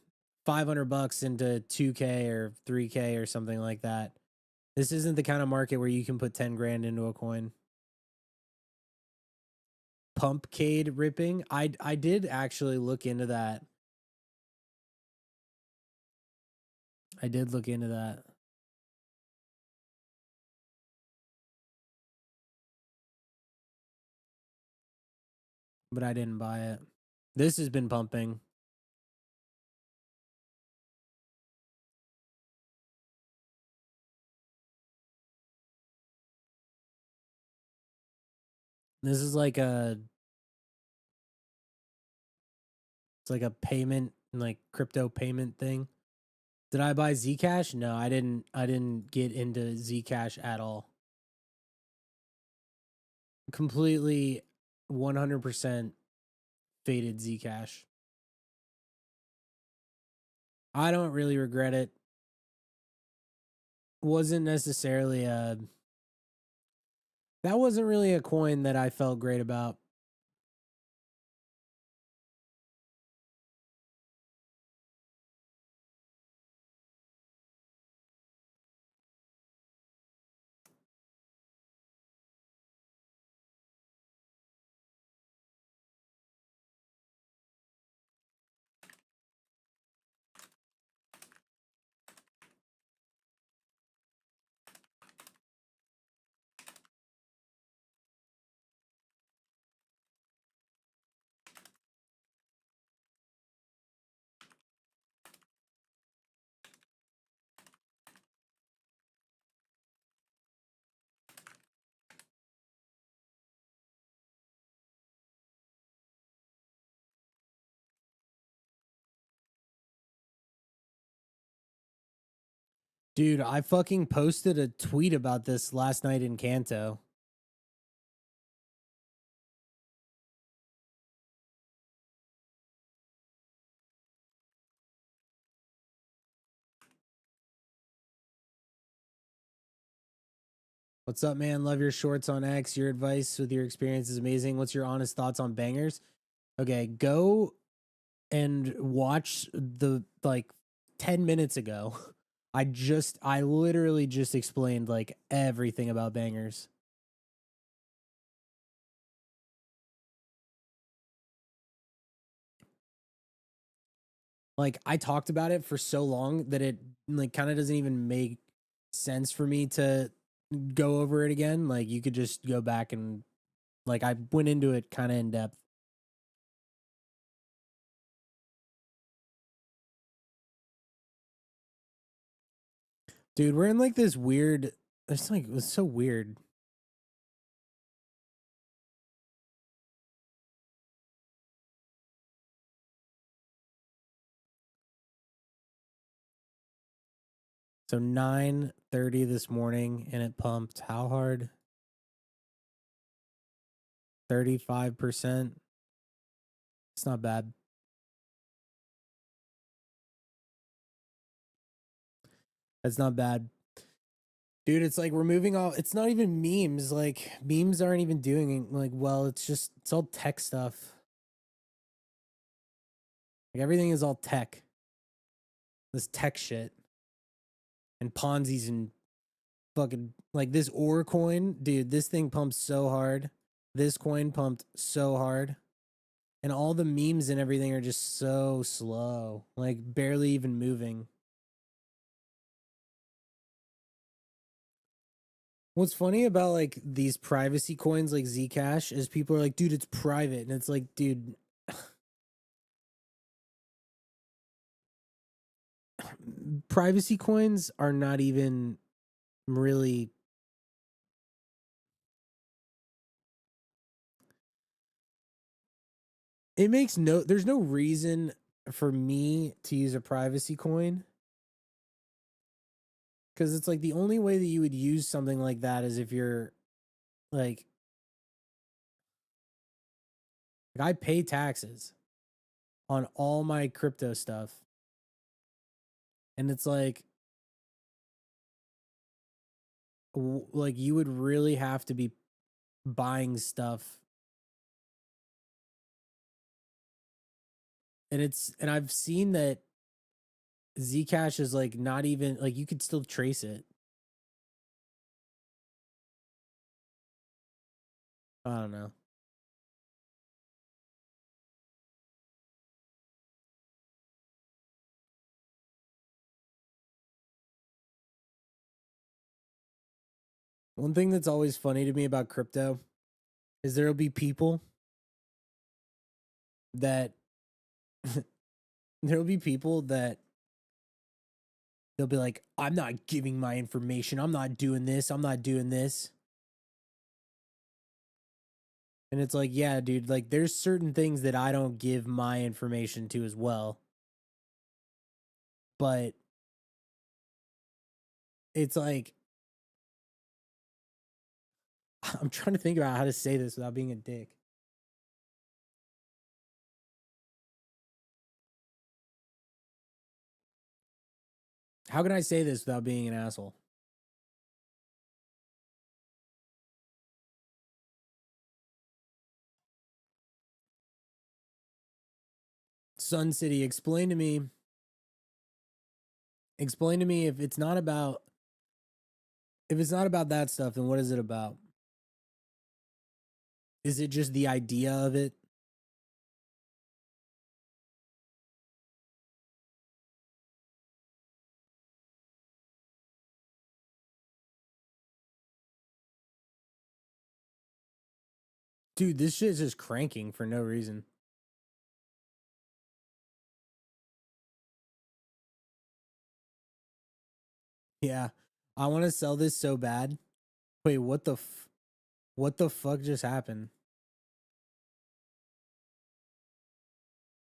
$500 into 2K or 3K or something like that. This isn't the kind of market where you can put 10 grand into a coin. Pumpcade ripping. I did actually look into that. I did look into that. But I didn't buy it. This has been pumping. This is like a it's like a payment like crypto payment thing. Did I buy Zcash? No, I didn't. I didn't get into Zcash at all. Completely 100% faded Zcash. I don't really regret it. Wasn't necessarily a that wasn't really a coin that I felt great about. Dude, I fucking posted a tweet about this last night in Kanto. What's up, man? Love your shorts on X. Your advice with your experience is amazing. What's your honest thoughts on bangers? Okay, go and watch the like 10 minutes ago. I literally just explained like everything about bangers. Like I talked about it for so long that it like kind of doesn't even make sense for me to go over it again, like you could just go back and like I went into it kind of in depth. Dude, we're in like this weird. It's like it was so weird. So 9:30 this morning, and it pumped how hard? 35%. It's not bad. That's not bad. Dude, it's like we're moving off. It's not even memes. Like memes aren't even doing like well. It's all tech stuff. Like everything is all tech. This tech shit and Ponzi's and fucking like this ore coin, dude. This thing pumps so hard. This coin pumped so hard, and all the memes and everything are just so slow, like barely even moving. What's funny about like these privacy coins like Zcash is people are like, dude, it's private, and it's like, dude, privacy coins are not even really. It makes no. There's no reason for me to use a privacy coin because it's like the only way that you would use something like that is if you're like I pay taxes on all my crypto stuff. And it's like you would really have to be buying stuff. And I've seen that Zcash is like not even like you could still trace it. I don't know. One thing that's always funny to me about crypto is there'll be people that there'll be people that they'll be like, I'm not giving my information. I'm not doing this. I'm not doing this. And it's like, yeah, dude, like there's certain things that I don't give my information to as well. But it's like, I'm trying to think about how to say this without being a dick. How can I say this without being an asshole? Sun City, explain to me. Explain to me if it's not about that stuff, then what is it about? Is it just the idea of it? Dude, this shit is just cranking for no reason. Yeah. I want to sell this so bad. Wait, what the fuck just happened?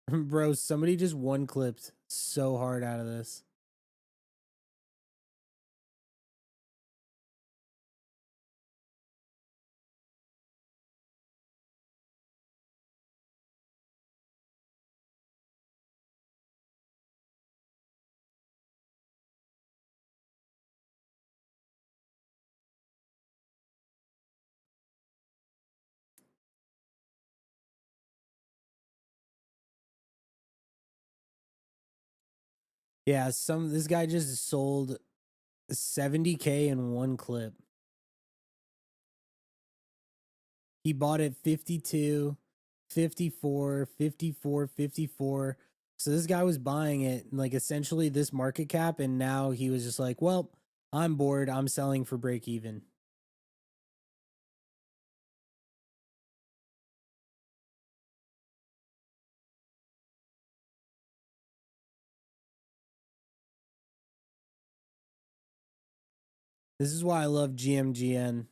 Bro, somebody just one clipped so hard out of this. Yeah, this guy just sold 70K in one clip. He bought it 52, 54, 54, 54. So this guy was buying it like essentially this market cap, and now he was just like, well, I'm bored. I'm selling for break even. This is why I love GMGN.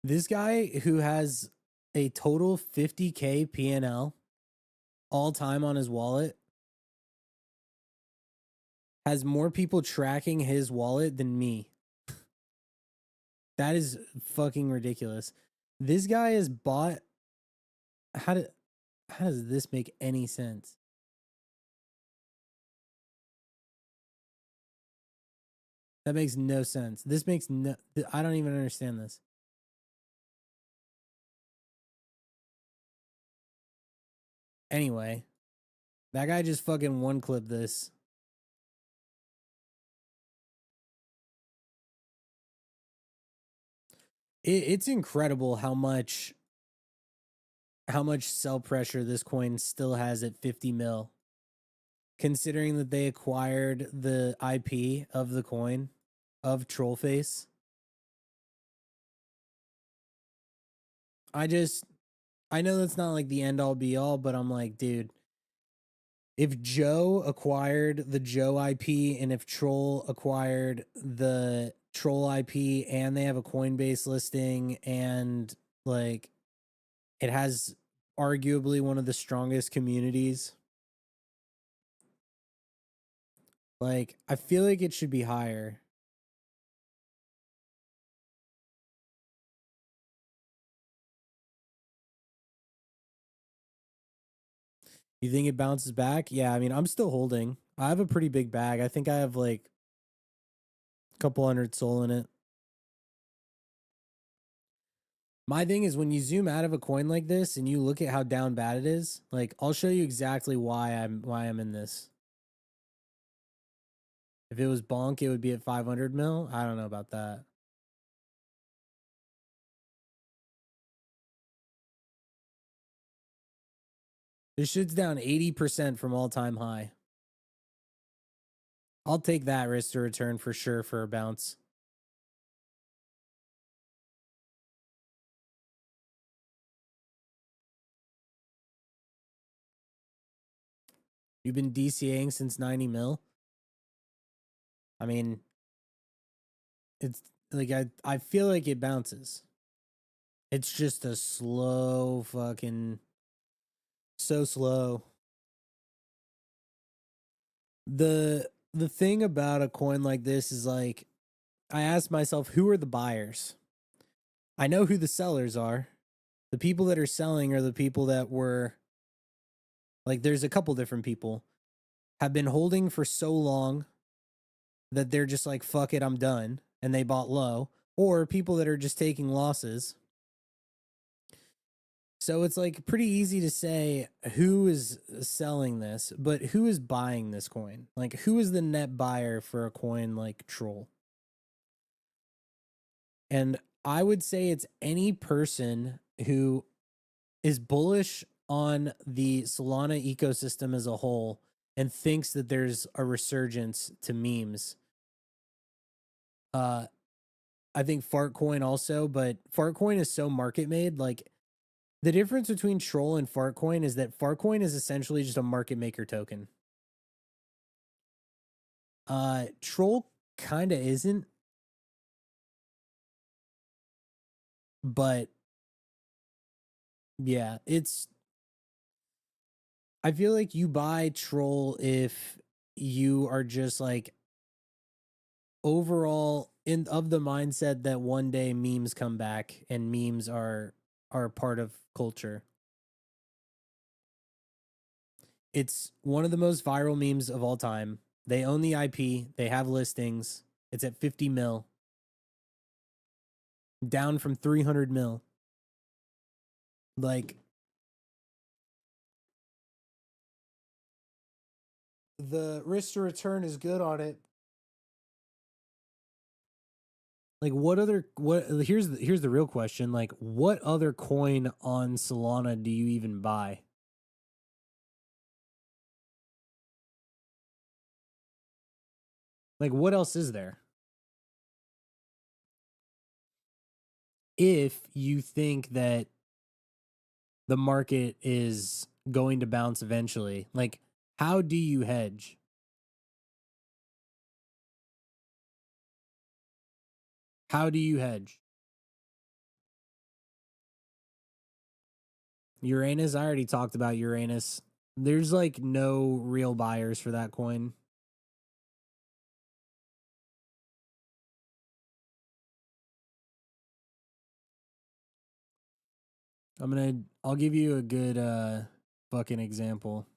This guy who has a total 50K PNL all time on his wallet has more people tracking his wallet than me. That is fucking ridiculous. This guy has bought. How does this make any sense? That makes no sense. This makes no. I don't even understand this. Anyway, that guy just fucking one clipped this. It's incredible how much sell pressure this coin still has at 50 mil, considering that they acquired the IP of the coin of Trollface. I know that's not like the end all be all, but I'm like, dude, if Joe acquired the Joe IP and if Troll acquired the Troll IP and they have a Coinbase listing and like it has arguably one of the strongest communities, like I feel like it should be higher. You think it bounces back? Yeah, I mean, I'm still holding. I have a pretty big bag. I think I have like a couple hundred SOL in it. My thing is when you zoom out of a coin like this and you look at how down bad it is, like I'll show you exactly why I'm in this. If it was bonk, it would be at 500 mil. I don't know about that. This shit's down 80% from all-time high. I'll take that risk to return for sure for a bounce. You've been DCAing since 90 mil? I mean, it's like I feel like it bounces. It's just a slow fucking so slow. The thing about a coin like this is like I asked myself, who are the buyers? I know who the sellers are. The people that are selling are the people that were like there's a couple different people have been holding for so long that they're just like fuck it, I'm done and they bought low, or people that are just taking losses. So it's like pretty easy to say who is selling this, but who is buying this coin? Like who is the net buyer for a coin like Troll? And I would say it's any person who is bullish on the Solana ecosystem as a whole and thinks that there's a resurgence to memes. I think Fartcoin also, but Fartcoin is so market made. Like the difference between Troll and Fartcoin is that Fartcoin is essentially just a market maker token. Troll kind of isn't, but yeah, I feel like you buy Troll if you are just like overall in of the mindset that one day memes come back and memes are part of culture. It's one of the most viral memes of all time. They own the IP, they have listings. It's at 50 mil, down from 300 mil. Like the risk to return is good on it. Like here's the real question, like what other coin on Solana do you even buy? Like, what else is there? If you think that the market is going to bounce eventually, like, how do you hedge? How do you hedge? Uranus, I already talked about Uranus. There's like no real buyers for that coin. I'll give you a good fucking example.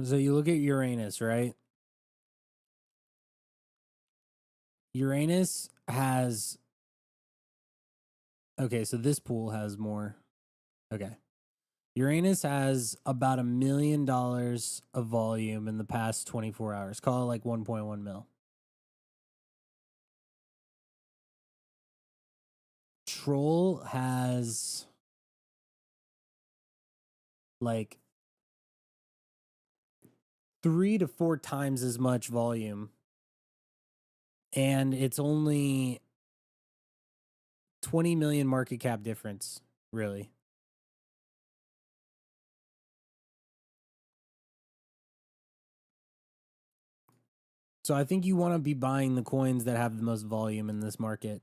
So you look at Uranus, right? Uranus has okay, so this pool has more. Okay. Uranus has about $1 million of volume in the past 24 hours. Call it like 1.1 mil. Troll has like 3 to 4 times as much volume, and it's only 20 million market cap difference, really. So I think you want to be buying the coins that have the most volume in this market.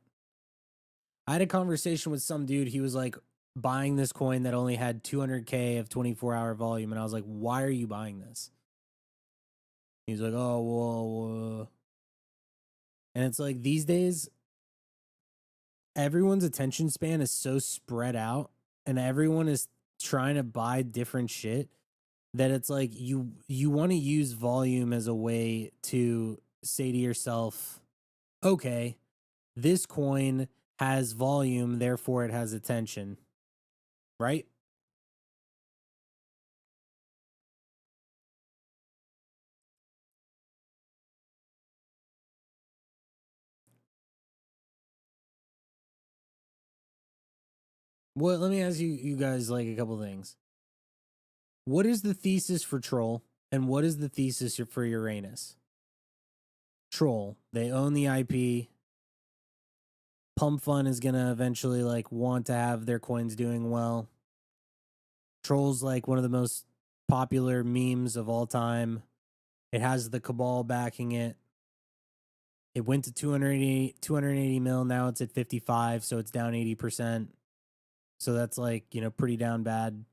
I had a conversation with some dude. He was like buying this coin that only had 200K of 24-hour volume. And I was like, why are you buying this? He's like, oh, well. And it's like these days, everyone's attention span is so spread out and everyone is trying to buy different shit that it's like you want to use volume as a way to say to yourself, okay, this coin has volume, therefore it has attention, right? Well, let me ask you guys like a couple things. What is the thesis for Troll, and what is the thesis for Uranus? Troll, they own the IP. Pump Fun is gonna eventually like want to have their coins doing well. Troll's like one of the most popular memes of all time. It has the cabal backing it. It went to 280 mil. Now it's at 55, so it's down 80%. So that's like, pretty down bad.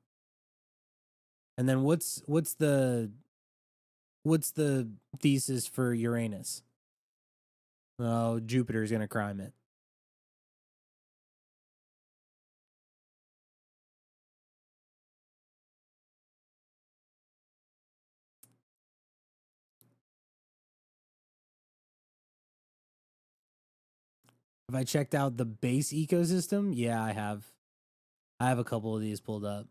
And then what's the thesis for Uranus? Oh, Jupiter's gonna crime it. Have I checked out the base ecosystem? Yeah, I have. I have a couple of these pulled up.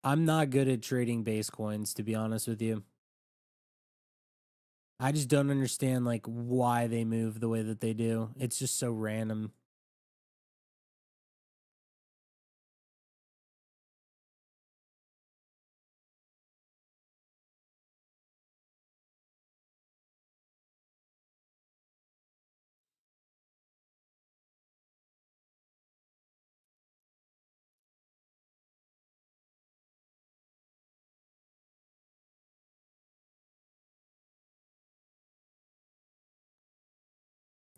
I'm not good at trading base coins, to be honest with you. I just don't understand like why they move the way that they do. It's just so random.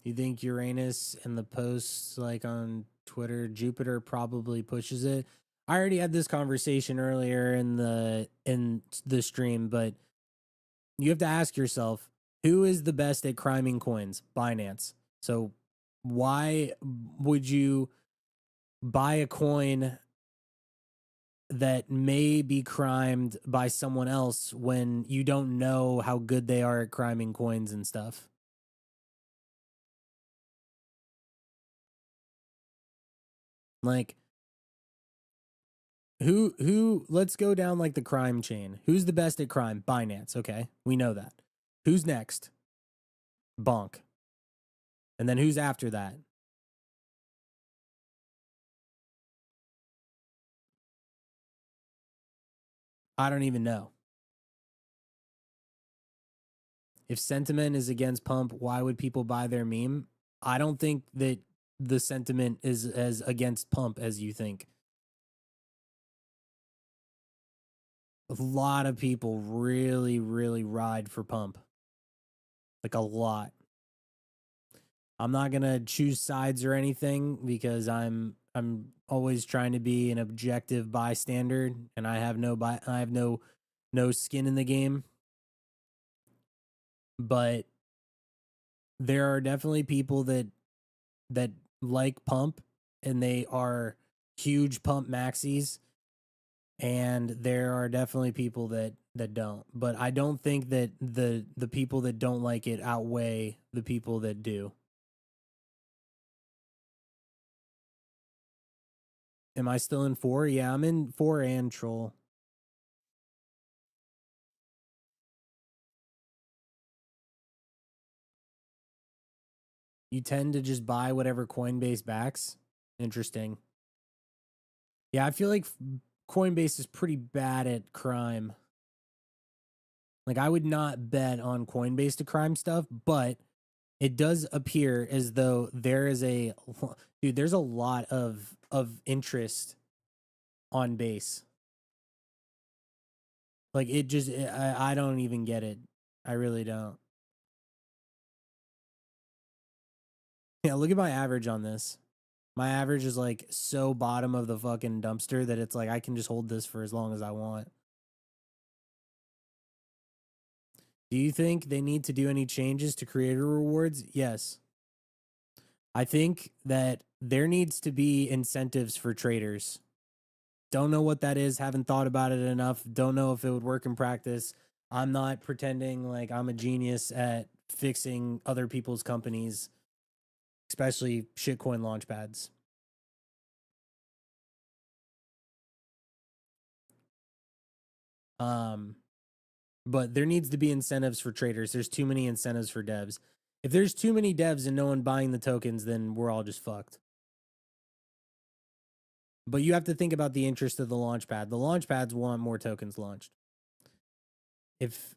You think Uranus and the posts like on Twitter, Jupiter probably pushes it? I already had this conversation earlier in the stream, but you have to ask yourself, who is the best at criming coins? Binance. So why would you buy a coin that may be crimed by someone else when you don't know how good they are at criming coins and stuff. Like who let's go down like the crime chain. Who's the best at crime? Binance, okay? We know that. Who's next? Bonk. And then who's after that? I don't even know. If sentiment is against pump, why would people buy their meme? I don't think that the sentiment is as against pump as you think. A lot of people really, really ride for pump. Like a lot. I'm not gonna choose sides or anything because I'm always trying to be an objective bystander, and I have no skin in the game. But there are definitely people that like pump, and they are huge pump maxis, and there are definitely people that don't. But I don't think that the people that don't like it outweigh the people that do. Am I still in 4? Yeah, I'm in 4 and troll. You tend to just buy whatever Coinbase backs. Interesting. Yeah, I feel like Coinbase is pretty bad at crime. Like I would not bet on Coinbase to crime stuff, but it does appear as though there is there's a lot of interest on base. Like it just I don't even get it. I really don't. Yeah, look at my average on this. My average is like so bottom of the fucking dumpster that it's like I can just hold this for as long as I want. Do you think they need to do any changes to creator rewards? Yes. I think that there needs to be incentives for traders. Don't know what that is, haven't thought about it enough, don't know if it would work in practice. I'm not pretending like I'm a genius at fixing other people's companies, especially shitcoin launchpads. Um, but there needs to be incentives for traders. There's too many incentives for devs. If there's too many devs and no one buying the tokens, then we're all just fucked. But you have to think about the interest of the launchpad. The launchpads want more tokens launched. If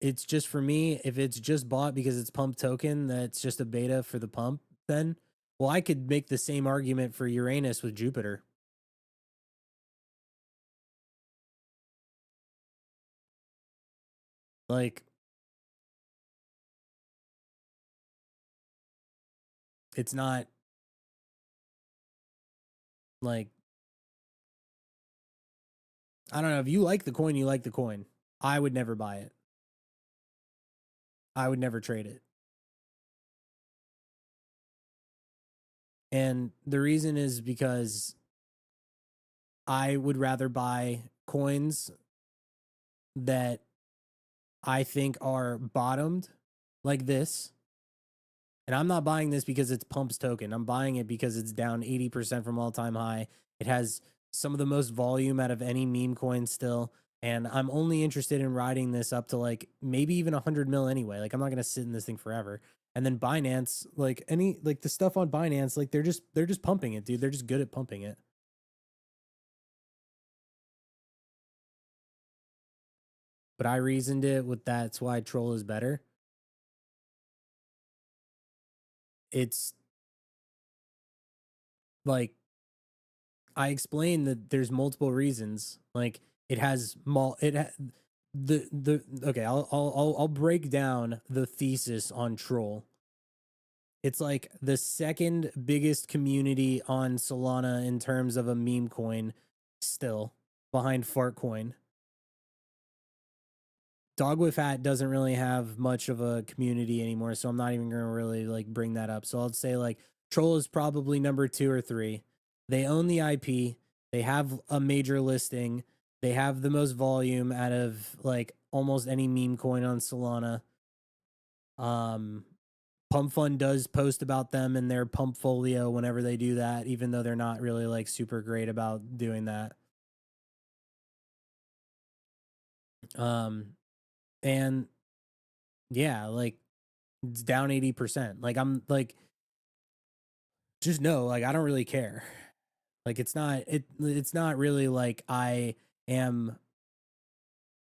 it's just for me, if it's just bought because it's pump token, that's just a beta for the pump, then well, I could make the same argument for Uranus with Jupiter. Like it's not like I don't know, if you like the coin, you like the coin. I would never buy it. I would never trade it. And the reason is because I would rather buy coins that I think are bottomed like this. And I'm not buying this because it's Pump's token. I'm buying it because it's down 80% from all time high. It has some of the most volume out of any meme coin still. And I'm only interested in riding this up to like maybe even 100 mil anyway. Like I'm not going to sit in this thing forever. And then Binance, like the stuff on Binance, like they're just pumping it, dude. They're just good at pumping it. But I reasoned it with that's why troll is better. It's like I explained that there's multiple reasons. Like it has the okay, I'll break down the thesis on troll. It's like the second biggest community on Solana in terms of a meme coin still behind fart coin. Dog with Hat doesn't really have much of a community anymore, so I'm not even gonna really like bring that up. So I'll say like Troll is probably number 2 or 3. They own the IP. They have a major listing. They have the most volume out of like almost any meme coin on Solana. Pump Fund does post about them in their pump folio whenever they do that, even though they're not really like super great about doing that. And yeah, like it's down 80%. Like I'm like, just know, like I don't really care. Like it's not really like I am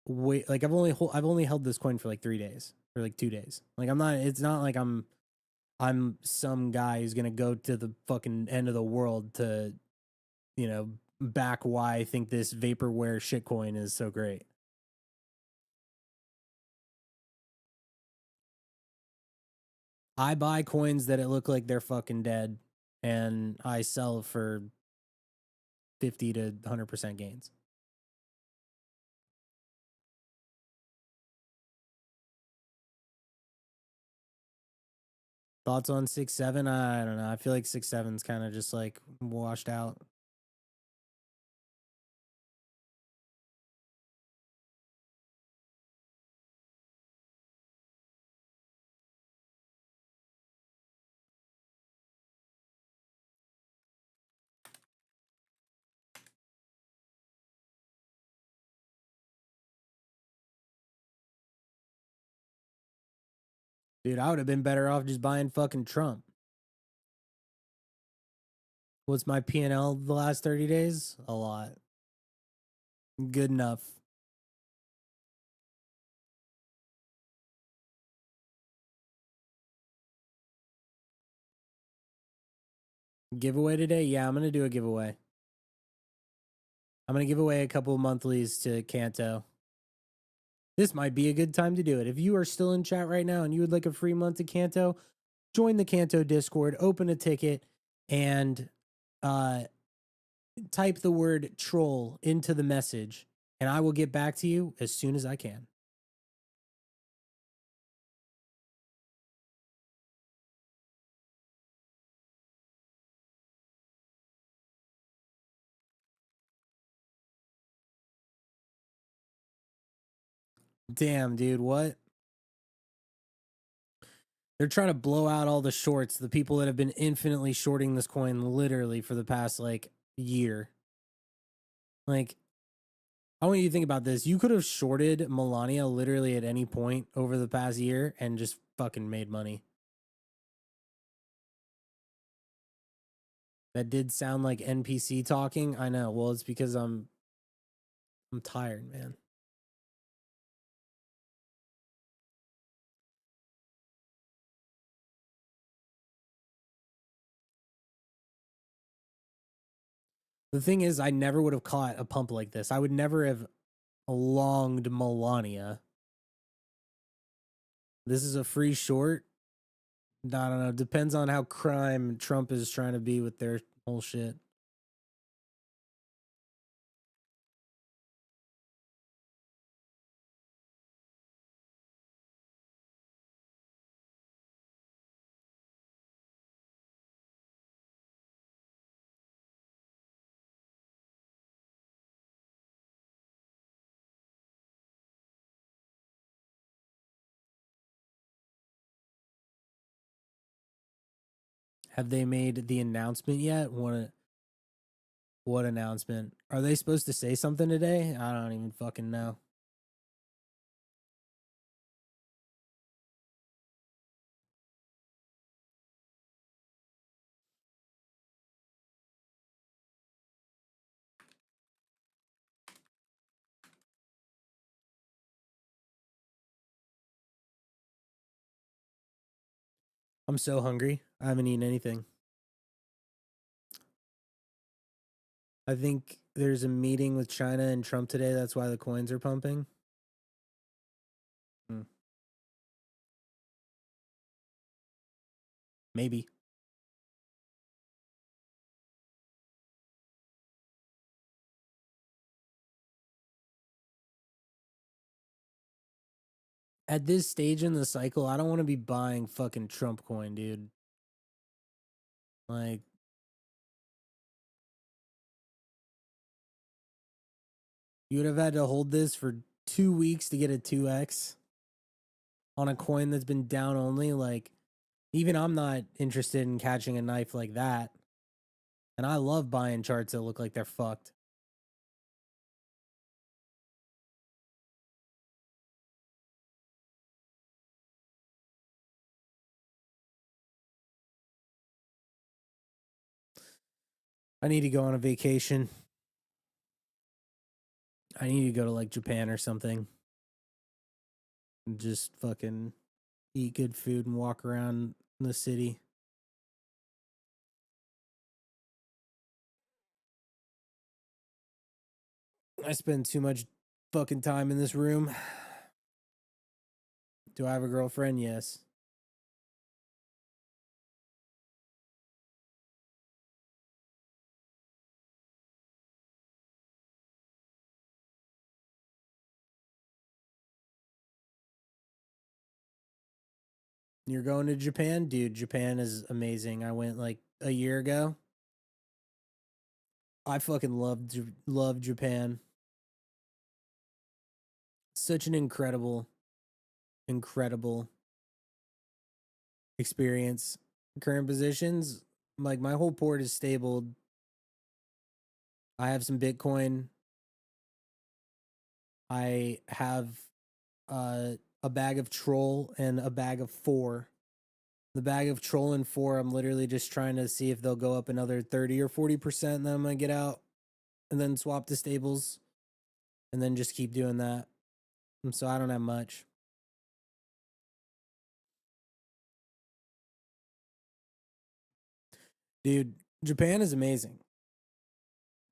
like I've only held this coin for like 3 days or like 2 days. Like it's not like I'm some guy who's gonna go to the fucking end of the world to, you know, back why I think this vaporware shitcoin is so great. I buy coins that it look like they're fucking dead, and I sell for 50 to 100% gains. Thoughts on 6-7? I don't know. I feel like 6-7's kind of just like washed out. Dude, I would have been better off just buying fucking Trump. What's my P&L the last 30 days? A lot. Good enough. Giveaway today? Yeah, I'm going to do a giveaway. I'm going to give away a couple of monthlies to Kanto. This might be a good time to do it. If you are still in chat right now and you would like a free month to Kanto, join the Kanto Discord, open a ticket, and type the word troll into the message, and I will get back to you as soon as I can. Damn, dude, what? They're trying to blow out all the shorts, the people that have been infinitely shorting this coin literally for the past like year. Like, I want you to think about this. You could have shorted Melania literally at any point over the past year and just fucking made money. That did sound like NPC talking. I know. Well, it's because I'm tired, man. The thing is, I never would have caught a pump like this. I would never have longed Melania. This is a free short. I don't know. Depends on how crime Trump is trying to be with their whole shit. Have they made the announcement yet? What announcement? Are they supposed to say something today? I don't even fucking know. I'm so hungry. I haven't eaten anything. I think there's a meeting with China and Trump today. That's why the coins are pumping. Maybe. At this stage in the cycle, I don't want to be buying fucking Trump coin, dude. Like, You would have had to hold this for 2 weeks to get a 2x on a coin that's been down only. Like, even I'm not interested in catching a knife like that. And I love buying charts that look like they're fucked. I need to go on a vacation. I need to go to like Japan or something. And just fucking eat good food and walk around the city. I spend too much fucking time in this room. Do I have a girlfriend? Yes. You're going to Japan? Dude, Japan is amazing. I went like a year ago. I fucking love Japan. Such an incredible experience. Current positions, like my whole port is stable. I have some Bitcoin. I have a bag of troll and a bag of four. The bag of troll and four, I'm literally just trying to see if they'll go up another 30 or 40%, and then I'm gonna get out and then swap to stables and then just keep doing that. And so I don't have much. Dude, Japan is amazing.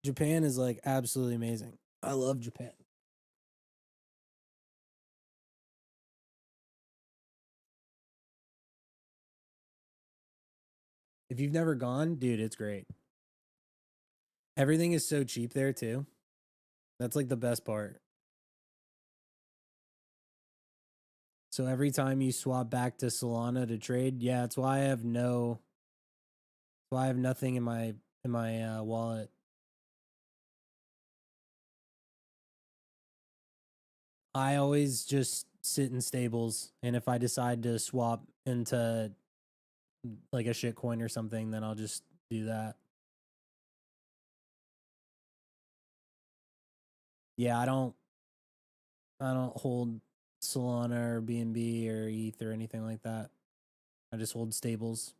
Japan is like absolutely amazing. I love Japan. If you've never gone, dude, it's great. Everything is so cheap there too. That's like the best part. So every time you swap back to Solana to trade, yeah, that's why I have nothing in my wallet. I always just sit in stables, and if I decide to swap into like a shit coin or something, then I'll just do that. Yeah, I don't hold Solana or BNB or ETH or anything like that. I just hold stables.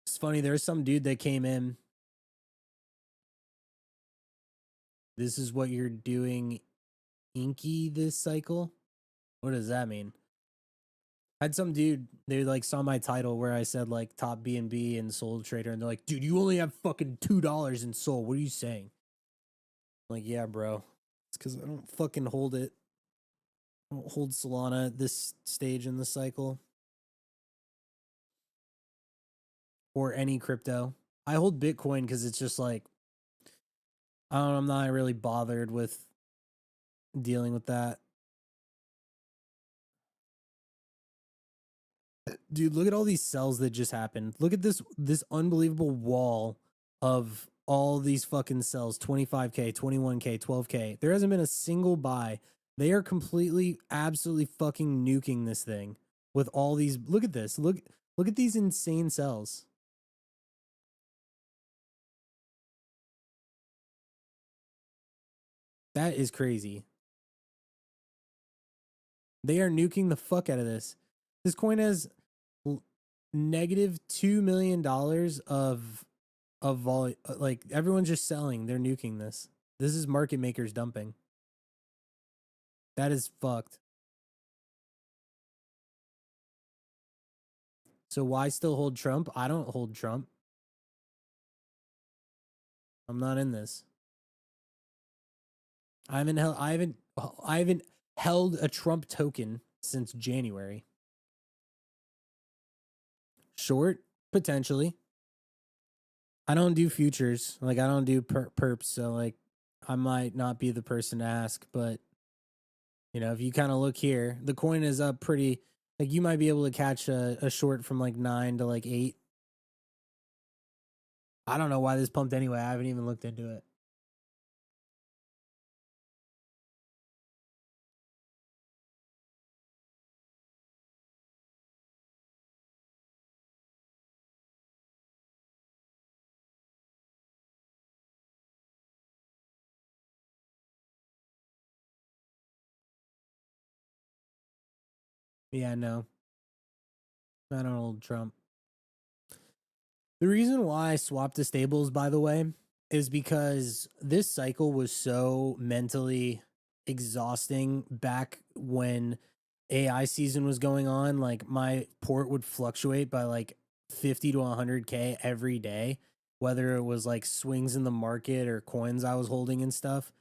It's funny, there's some dude that came in. This is what you're doing inky this cycle? What does that mean? I had some dude, they like saw my title where I said like top BNB and Sol trader, and they're like, dude, you only have fucking $2 in Sol. What are you saying? I'm like, yeah, bro. It's because I don't fucking hold it. I don't hold Solana at this stage in the cycle. Or any crypto. I hold Bitcoin because it's just like I don't know, I'm not really bothered with dealing with that. Dude, look at all these sells that just happened. Look at this unbelievable wall of all these fucking sells. 25k, 21k, 12k. There hasn't been a single buy. They are completely absolutely fucking nuking this thing with all these. Look at this. Look at these insane sells. That is crazy. They are nuking the fuck out of this. This coin has negative $2 million of volume. Like everyone's just selling. They're nuking this. This is market makers dumping. That is fucked. So why still hold Trump? I don't hold Trump. I'm not in this. I haven't held a Trump token since January. Short, potentially. I don't do futures. Like I don't do perps, so like I might not be the person to ask, but you know, if you kind of look here, the coin is up pretty. Like you might be able to catch a short from like 9 to like 8. I don't know why this pumped anyway. I haven't even looked into it. Yeah, no. Not Donald Trump. The reason why I swapped to stables, by the way, is because this cycle was so mentally exhausting back when AI season was going on. Like my port would fluctuate by like 50 to 100K every day, whether it was like swings in the market or coins I was holding and stuff.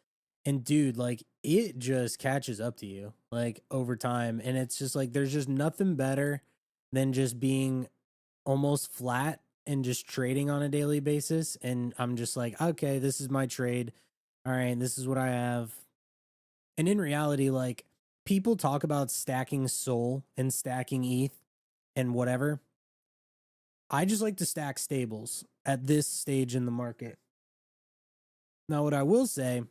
And dude, like it just catches up to you like over time. And it's just like there's just nothing better than just being almost flat and just trading on a daily basis. And I'm just like, okay, this is my trade. All right, this is what I have. And in reality, like people talk about stacking Sol and stacking ETH and whatever. I just like to stack stables at this stage in the market. Now, what I will say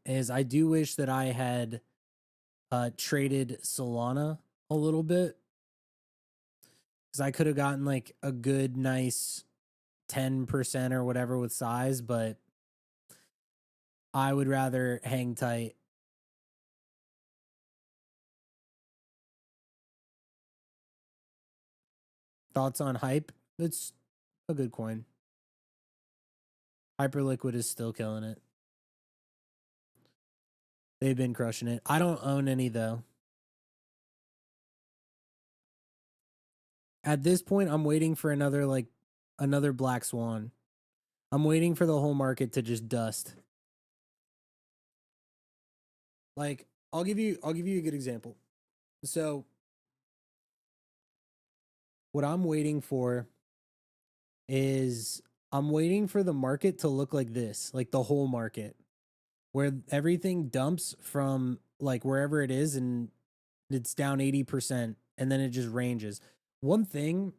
is I do wish that I had traded Solana a little bit because I could have gotten like a good, nice 10% or whatever with size, but I would rather hang tight. Thoughts on Hype? It's a good coin. Hyperliquid is still killing it. They've been crushing it. I don't own any though. At this point, I'm waiting for another black swan. I'm waiting for the whole market to just dust. Like I'll give you a good example. So what I'm waiting for is I'm waiting for the market to look like this, like the whole market, where everything dumps from like wherever it is and it's down 80% and then it just ranges. One thing,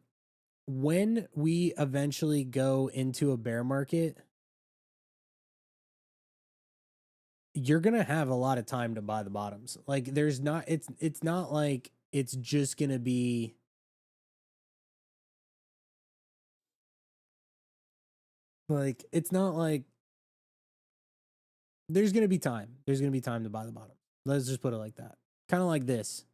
when we eventually go into a bear market, you're going to have a lot of time to buy the bottoms. Like there's not it's not like it's just going to be like it's not like there's going to be time. There's going to be time to buy the bottom. Let's just put it like that. Kind of like this.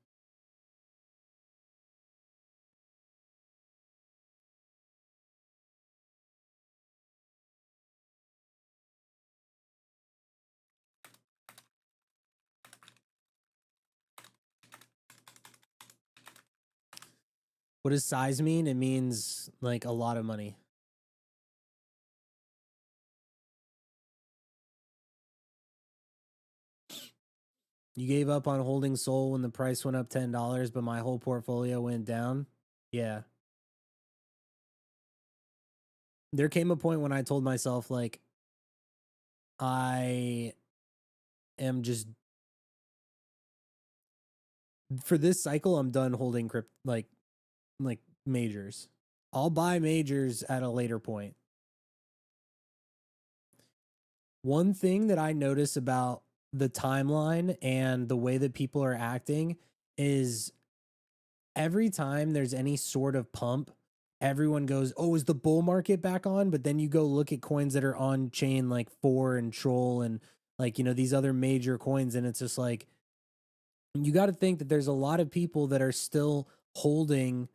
What does size mean? It means like a lot of money. You gave up on holding Sol when the price went up $10, but my whole portfolio went down. Yeah. There came a point when I told myself, like, I am just, for this cycle, I'm done holding like majors. I'll buy majors at a later point. One thing that I notice about the timeline and the way that people are acting is every time there's any sort of pump, everyone goes, "Oh, is the bull market back on?" But then you go look at coins that are on chain like Four and Troll and like, these other major coins, and it's just like you got to think that there's a lot of people that are still holding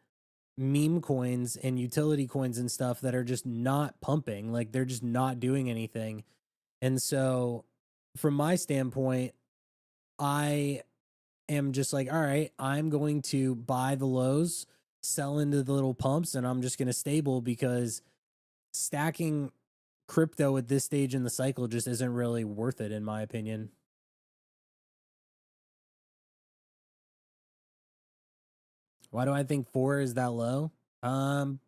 meme coins and utility coins and stuff that are just not pumping, like they're just not doing anything. And so from my standpoint, I am just like, all right, I'm going to buy the lows, sell into the little pumps, and I'm just going to stable because stacking crypto at this stage in the cycle just isn't really worth it, in my opinion. Why do I think four is that low? Um,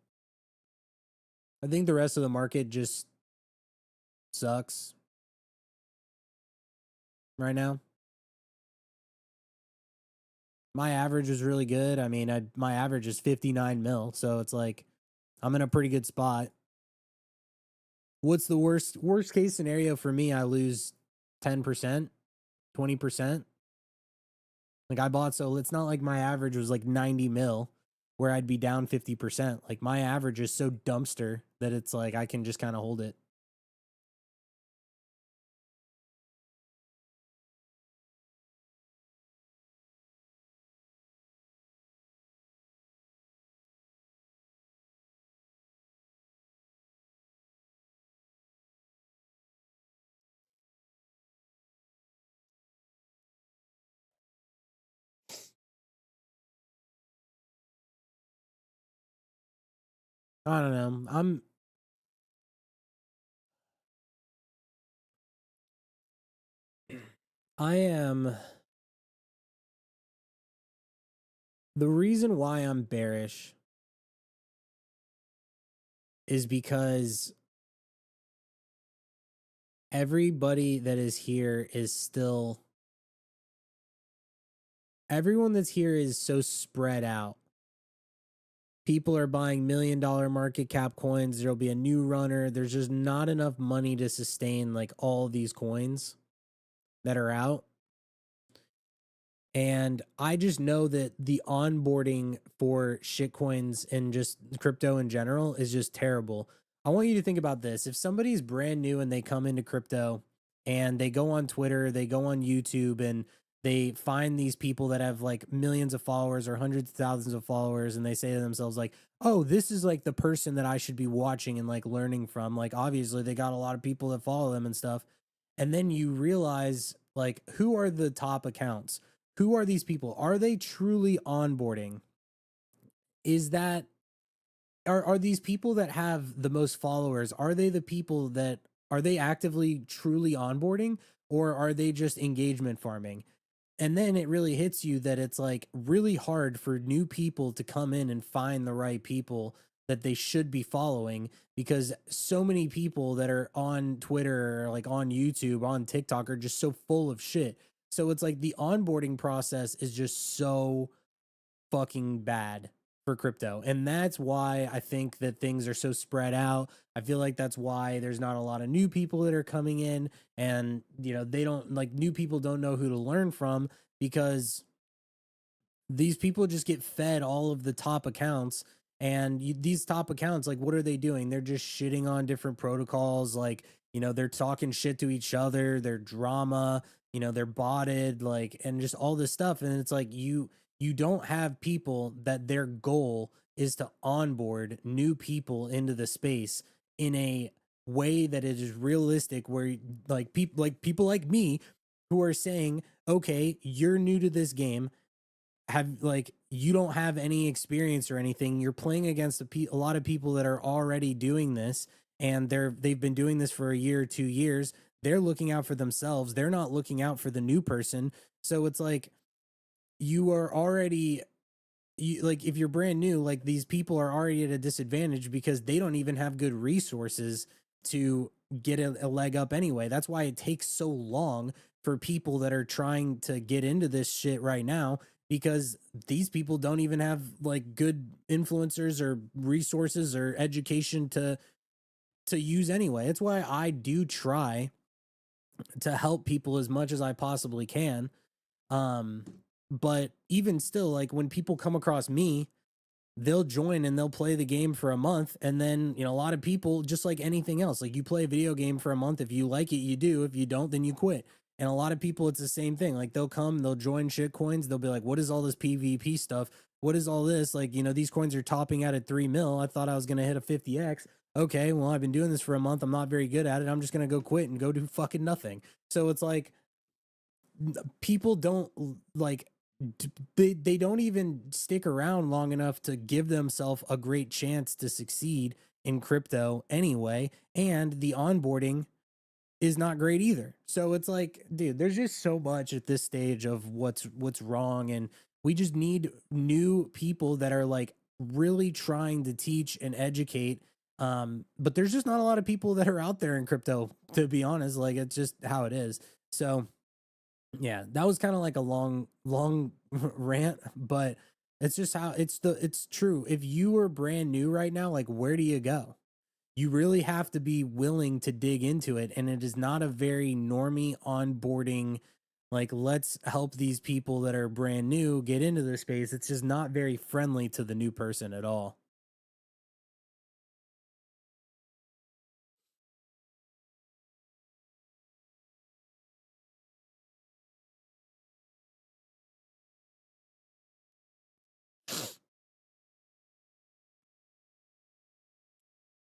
I think the rest of the market just sucks right now. My average was really good. I mean, my average is 59 mil, so it's like I'm in a pretty good spot. What's the worst case scenario for me? I lose 10%, 20%. Like I bought, so it's not like my average was like 90 mil where I'd be down 50%. Like my average is so dumpster that it's like I can just kind of hold it. I don't know. I am the reason why I'm bearish is because everybody that is here is still everyone that's here is so spread out. People are buying $1 million market cap coins. There'll be a new runner. There's just not enough money to sustain like all these coins that are out. And I just know that the onboarding for shitcoins and just crypto in general is just terrible. I want you to think about this. If somebody's brand new and they come into crypto and they go on Twitter, they go on YouTube, and they find these people that have like millions of followers or hundreds of thousands of followers, and they say to themselves, like, oh, this is like the person that I should be watching and like learning from. Like, obviously, they got a lot of people that follow them and stuff. And then you realize, like, who are the top accounts? Who are these people? Are they truly onboarding? Is that are these people that have the most followers? Are they the people that are they actively truly onboarding, or are they just engagement farming? And then it really hits you that it's like really hard for new people to come in and find the right people that they should be following, because so many people that are on Twitter or like on YouTube, on TikTok are just so full of shit. So it's like the onboarding process is just so fucking bad for crypto. And that's why I think that things are so spread out. I feel like that's why there's not a lot of new people that are coming in, and they don't like new people don't know who to learn from, because these people just get fed all of the top accounts. And these top accounts, like, what are they doing? They're just shitting on different protocols. Like, they're talking shit to each other. They're drama. They're botted, like, and just all this stuff. And it's like you don't have people that their goal is to onboard new people into the space in a way that it is realistic, where people like me who are saying, okay, you're new to this game, have like you don't have any experience or anything. You're playing against a lot of people that are already doing this, and they've been doing this for a year or 2 years. They're looking out for themselves. They're not looking out for the new person. So it's like you are already like, if you're brand new, like, these people are already at a disadvantage because they don't even have good resources to get a leg up anyway. That's why it takes so long for people that are trying to get into this shit right now, because these people don't even have like good influencers or resources or education to use anyway. It's why I do try to help people as much as I possibly can. um but even still, like, when people come across me, they'll join and they'll play the game for a month, and then a lot of people, just like anything else, like, you play a video game for a month. If you like it, you do. If you don't, then you quit. And a lot of people, it's the same thing. Like, they'll join shit coins. They'll be like, what is all this PvP stuff? What is all this? Like, these coins are topping out at 3 mil. I thought I was going to hit a 50x. Okay, well, I've been doing this for a month. I'm not very good at it. I'm just going to go quit and go do fucking nothing. So it's like, people don't like they don't even stick around long enough to give themselves a great chance to succeed in crypto anyway, and the onboarding is not great either. So it's like, dude, there's just so much at this stage of what's wrong, and we just need new people that are like really trying to teach and educate. But there's just not a lot of people that are out there in crypto, to be honest. Like, it's just how it is. So yeah, that was kind of like a long rant, but it's just how it's true. If you are brand new right now, like, where do you go? You really have to be willing to dig into it, and it is not a very normie onboarding, like, let's help these people that are brand new get into their space. It's just not very friendly to the new person at all.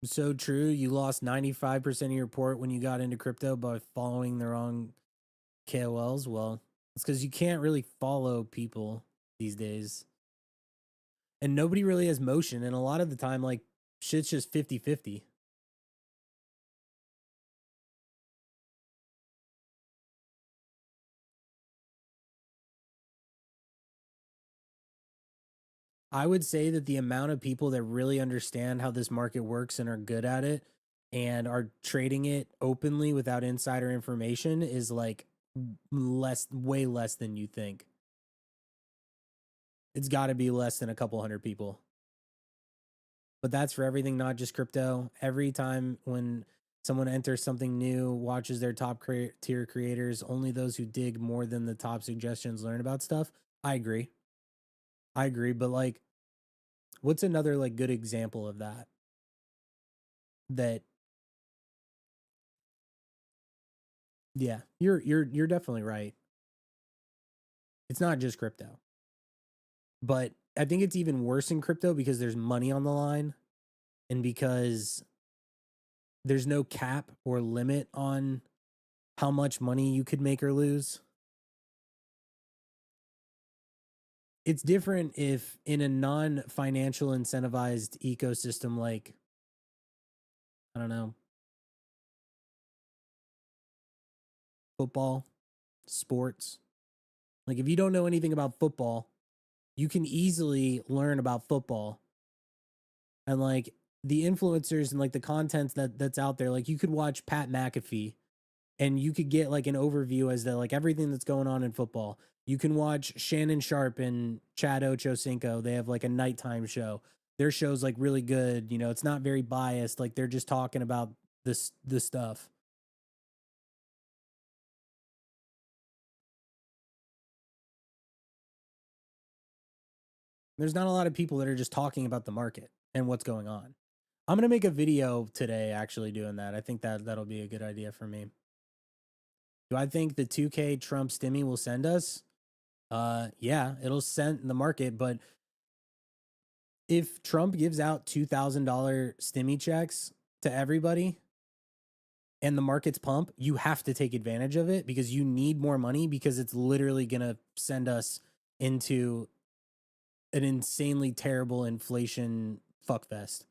So true. You lost 95% of your port when you got into crypto by following the wrong KOLs. Well, it's because you can't really follow people these days, and nobody really has motion. And a lot of the time, like, shit's just 50-50. I would say that the amount of people that really understand how this market works and are good at it and are trading it openly without insider information is like way less than you think. It's got to be less than a couple hundred people. But that's for everything, not just crypto. Every time when someone enters something new, watches their top tier creators, only those who dig more than the top suggestions learn about stuff. I agree. But like, what's another like good example of that? That yeah, you're definitely right. It's not just crypto, but I think it's even worse in crypto because there's money on the line, and because there's no cap or limit on how much money you could make or lose. It's different if in a non-financial incentivized ecosystem like, I don't know, football, sports. Like if you don't know anything about football, you can easily learn about football. And like the influencers and like the content that's out there, like you could watch Pat McAfee and you could get like an overview as to like everything that's going on in football. You can watch Shannon Sharp and Chad Ochocinco. They have like a nighttime show. Their show's like really good. You know, it's not very biased. Like they're just talking about this stuff. There's not a lot of people that are just talking about the market and what's going on. I'm gonna make a video today actually doing that. I think that'll be a good idea for me. Do I think the 2K Trump stimmy will send us? Yeah, it'll send the market, but if Trump gives out $2,000 stimmy checks to everybody and the markets pump, you have to take advantage of it because you need more money because it's literally going to send us into an insanely terrible inflation fuckfest.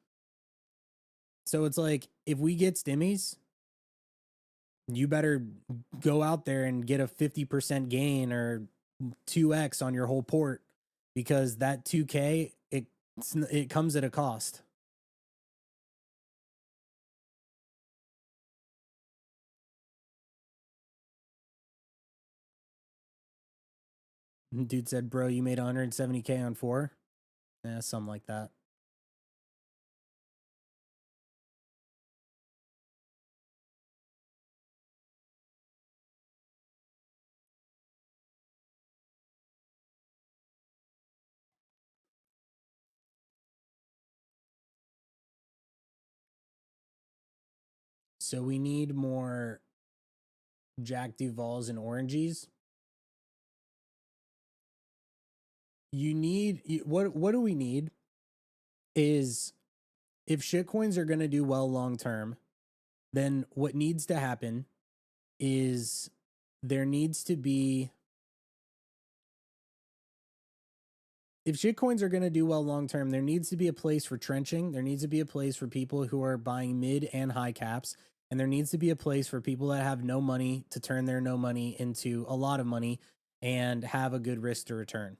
So it's like if we get stimmies, you better go out there and get a 50% gain or 2x on your whole port because that 2K it comes at a cost. Dude said, "Bro, you made 170K on 4?" Yeah, something like that. So we need more Jack Duvals and Oranges. You need what do we need is if shitcoins are going to do well long term, then what needs to happen is there needs to be if shitcoins are going to do well long term, there needs to be a place for trenching. There needs to be a place for people who are buying mid and high caps. And there needs to be a place for people that have no money to turn their no money into a lot of money and have a good risk to return.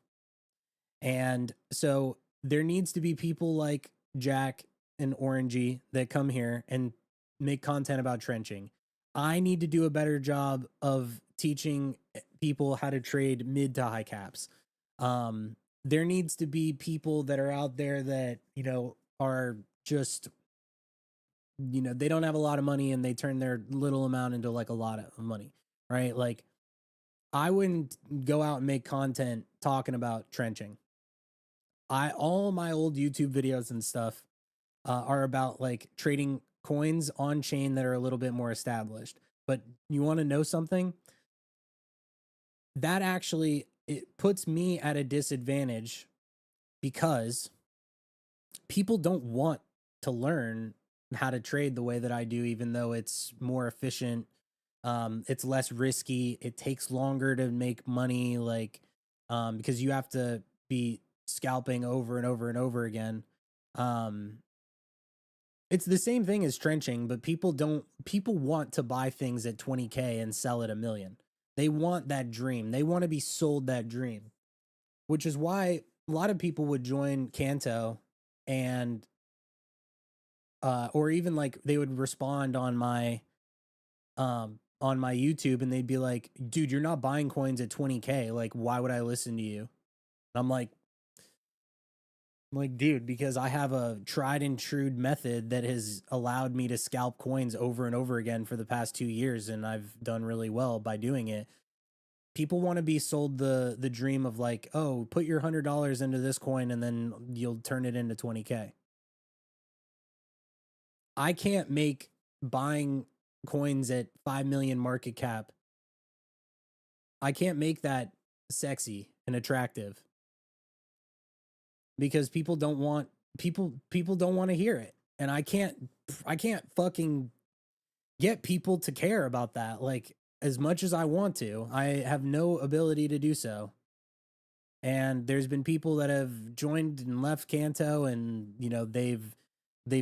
And so there needs to be people like Jack and Orangey that come here and make content about trenching. I need to do a better job of teaching people how to trade mid to high caps. There needs to be people that are out there that, you know, are just, you know, they don't have a lot of money and they turn their little amount into like a lot of money, right? Like, I wouldn't go out and make content talking about trenching. All my old YouTube videos and stuff are about like trading coins on chain that are a little bit more established. But you want to know something? That actually it puts me at a disadvantage because people don't want to learn how to trade the way that I do, even though it's more efficient. It's less risky. It takes longer to make money, like because you have to be scalping over and over and over again. Um, It's the same thing as trenching, but people want to buy things at 20K and sell at $1 million. They want that dream. They want to be sold that dream, which is why a lot of people would join Kanto and or even like they would respond on my YouTube and they'd be like, dude, you're not buying coins at 20K. Like, why would I listen to you? I'm like, dude, because I have a tried and true method that has allowed me to scalp coins over and over again for the past 2 years, and I've done really well by doing it. People want to be sold the dream of like, oh, put your $100 into this coin and then you'll turn it into 20K. I can't make buying coins at 5 million market cap. I can't make that sexy and attractive because people don't want to hear it. And I can't fucking get people to care about that. Like, as much as I want to, I have no ability to do so. And there's been people that have joined and left Kanto, and you know, they've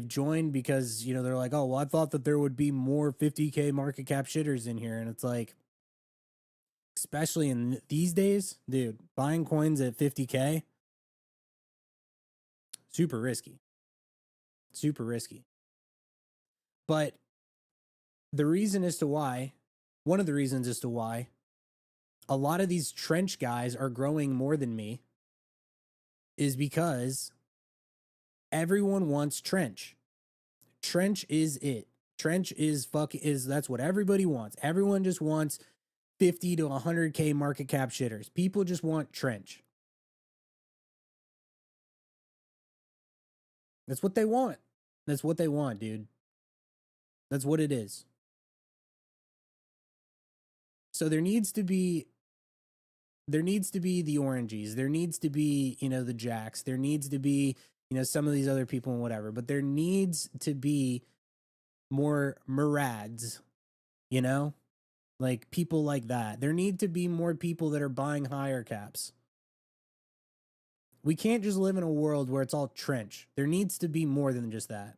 joined because, you know, they're like, oh, well, I thought that there would be more 50K market cap shitters in here. And it's like, especially in these days, dude, buying coins at 50K, super risky. Super risky. But the reason as to why, one of the reasons as to why a lot of these trench guys are growing more than me is because everyone wants trench. Trench is it. Trench is that's what everybody wants. Everyone just wants 50 to 100K market cap shitters. People just want trench. That's what they want. That's what they want, dude. That's what it is. So there needs to be the oranges. There needs to be, you know, the jacks. There needs to be, you know, some of these other people and whatever. But there needs to be more Murads, you know? Like people like that. There need to be more people that are buying higher caps. We can't just live in a world where it's all trench. There needs to be more than just that.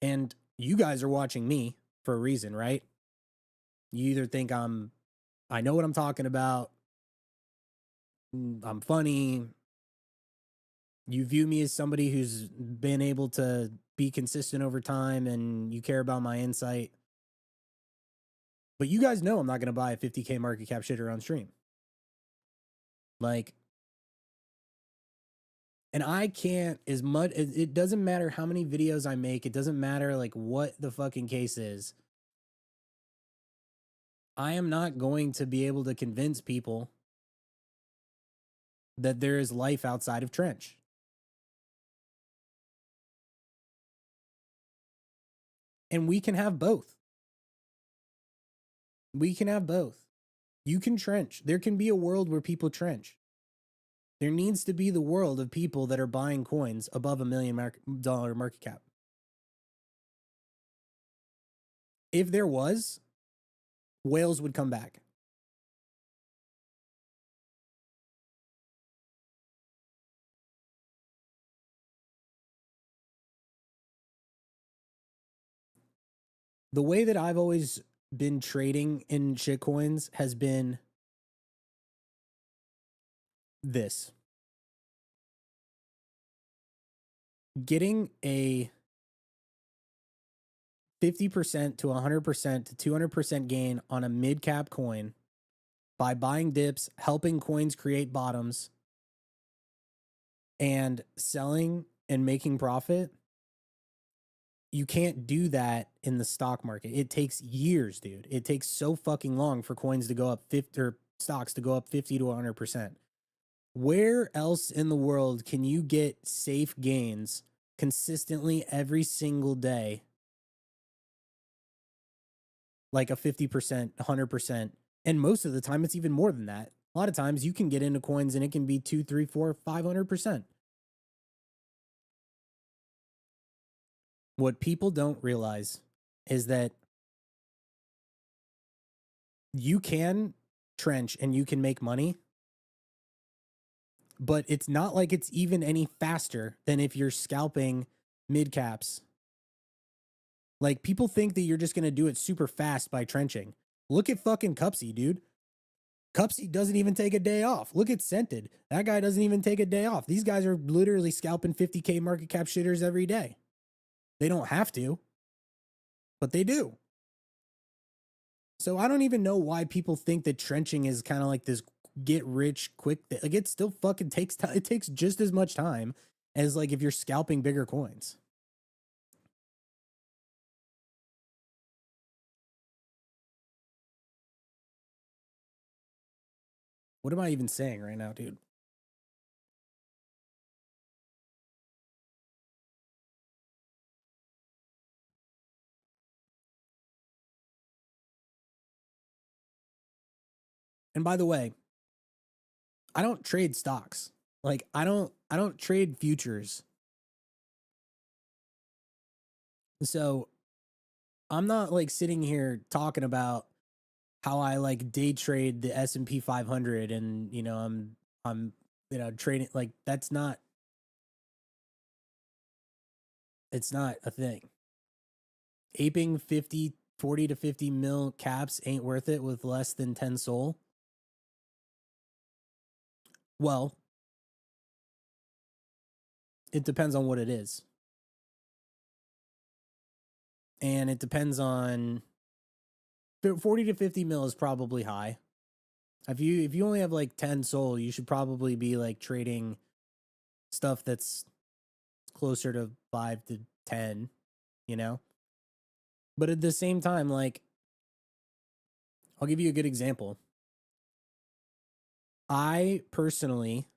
And you guys are watching me for a reason, right? You either think I know what I'm talking about, I'm funny, you view me as somebody who's been able to be consistent over time, and you care about my insight. But you guys know I'm not going to buy a 50K market cap shitter on stream. Like, and I can't, as much, it doesn't matter how many videos I make. It doesn't matter like what the fucking case is. I am not going to be able to convince people that there is life outside of trench. And we can have both. We can have both. You can trench. There can be a world where people trench. There needs to be the world of people that are buying coins above $1 million market cap. If there was, whales would come back. The way that I've always been trading in shitcoins has been this. Getting a 50% to 100% to 200% gain on a mid cap coin by buying dips, helping coins create bottoms, and selling and making profit. You can't do that in the stock market. It takes years, dude. It takes so fucking long for coins to go up 50 or stocks to go up 50 to 100%. Where else in the world can you get safe gains consistently every single day? Like a 50%, 100%. And most of the time, it's even more than that. A lot of times you can get into coins and it can be 2, 3, 4, 500%. What people don't realize is that you can trench and you can make money, but it's not like it's even any faster than if you're scalping mid caps. Like, people think that you're just going to do it super fast by trenching. Look at fucking Cupsy, dude. Cupsy doesn't even take a day off. Look at Scented. That guy doesn't even take a day off. These guys are literally scalping 50K market cap shitters every day. They don't have to, but they do. So I don't even know why people think that trenching is kind of like this get rich quick thing. Like, it still fucking takes time. It takes just as much time as like if you're scalping bigger coins. What am I even saying right now, dude? And by the way, I don't trade stocks. Like, I don't trade futures. So I'm not like sitting here talking about how I like day trade the S&P 500 and I'm trading like it's not a thing. Aping 40 to 50 mil caps ain't worth it with less than 10 SOL. Well, it depends on what it is. And it depends on 40 to 50 mil is probably high. If you only have like 10 SOL, you should probably be like trading stuff that's closer to 5 to 10, you know? But at the same time, like, I'll give you a good example. I personally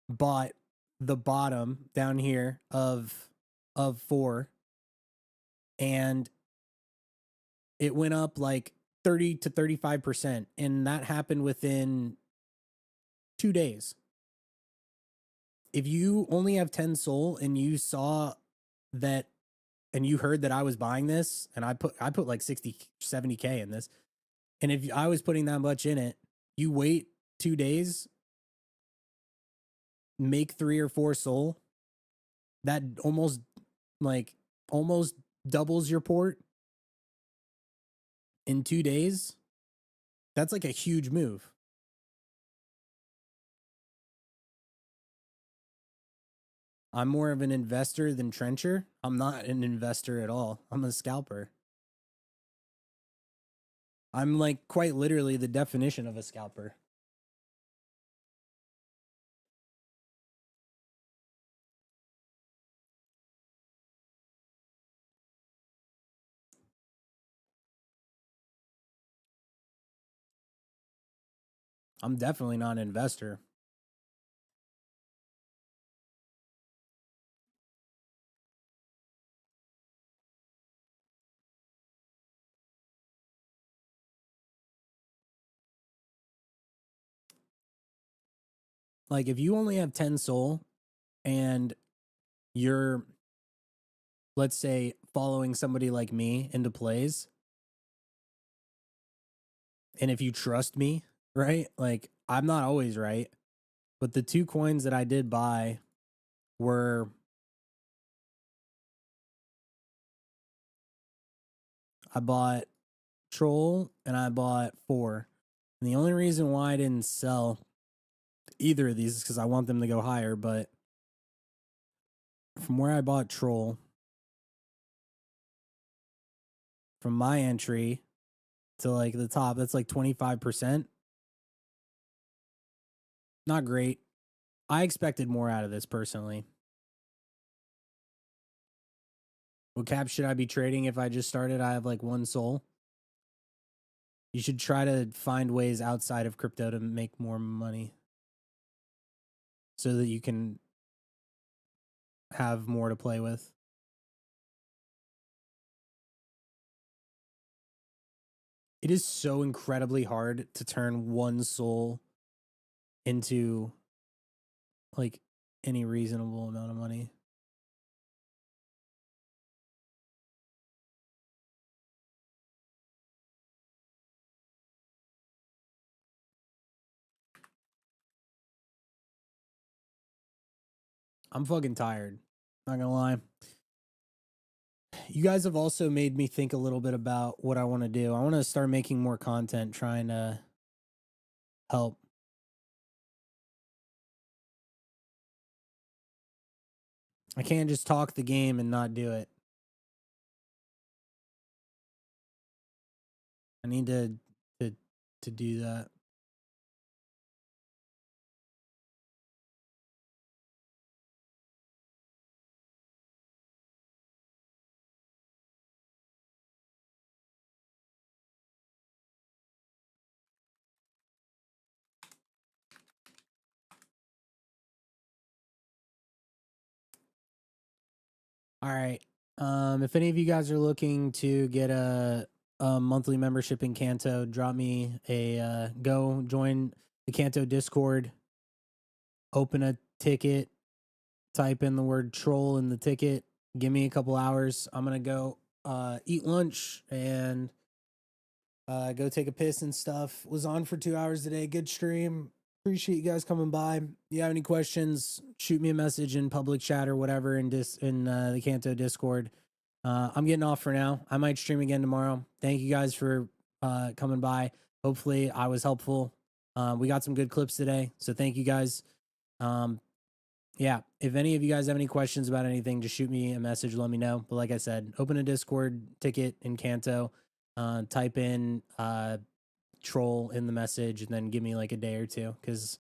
bought the bottom down here of 4, and it went up like 30 to 35%, and that happened within 2 days. If you only have 10 SOL and you saw that and you heard that I was buying this, and I put like 60 70K in this, and if I was putting that much in it, you wait 2 days, make 3 or 4 SOL, that almost doubles your port in 2 days. That's like a huge move. I'm more of an investor than trencher. I'm not an investor at all. I'm a scalper. I'm like quite literally the definition of a scalper. I'm definitely not an investor. Like, if you only have 10 SOL and you're, let's say, following somebody like me into plays, and if you trust me, right? Like, I'm not always right, but the 2 coins that I did buy were I bought Troll and I bought 4. And the only reason why I didn't sell either of these is because I want them to go higher. But from where I bought Troll, from my entry to like the top, that's like 25%. Not great. I expected more out of this personally. What cap should I be trading if I just started? I have like 1 SOL. You should try to find ways outside of crypto to make more money so that you can have more to play with. It is so incredibly hard to turn 1 SOL into like any reasonable amount of money. I'm fucking tired. Not gonna lie. You guys have also made me think a little bit about what I want to do. I want to start making more content, trying to help. I can't just talk the game and not do it. I need to to do that. All right. If any of you guys are looking to get a monthly membership in Kanto, drop me a go join the Kanto Discord. Open a ticket. Type in the word troll in the ticket. Give me a couple hours. I'm gonna go eat lunch and go take a piss and stuff. Was on for 2 hours today. Good stream. Appreciate you guys coming by. If you have any questions, shoot me a message in public chat or whatever in the Kanto Discord. I'm getting off for now. I might stream again tomorrow. Thank you guys for coming by. Hopefully I was helpful. We got some good clips today, so thank you guys. Yeah, if any of you guys have any questions about anything, just shoot me a message. Let me know. But like I said, open a Discord ticket in Kanto. Type in troll in the message and then give me like a day or two because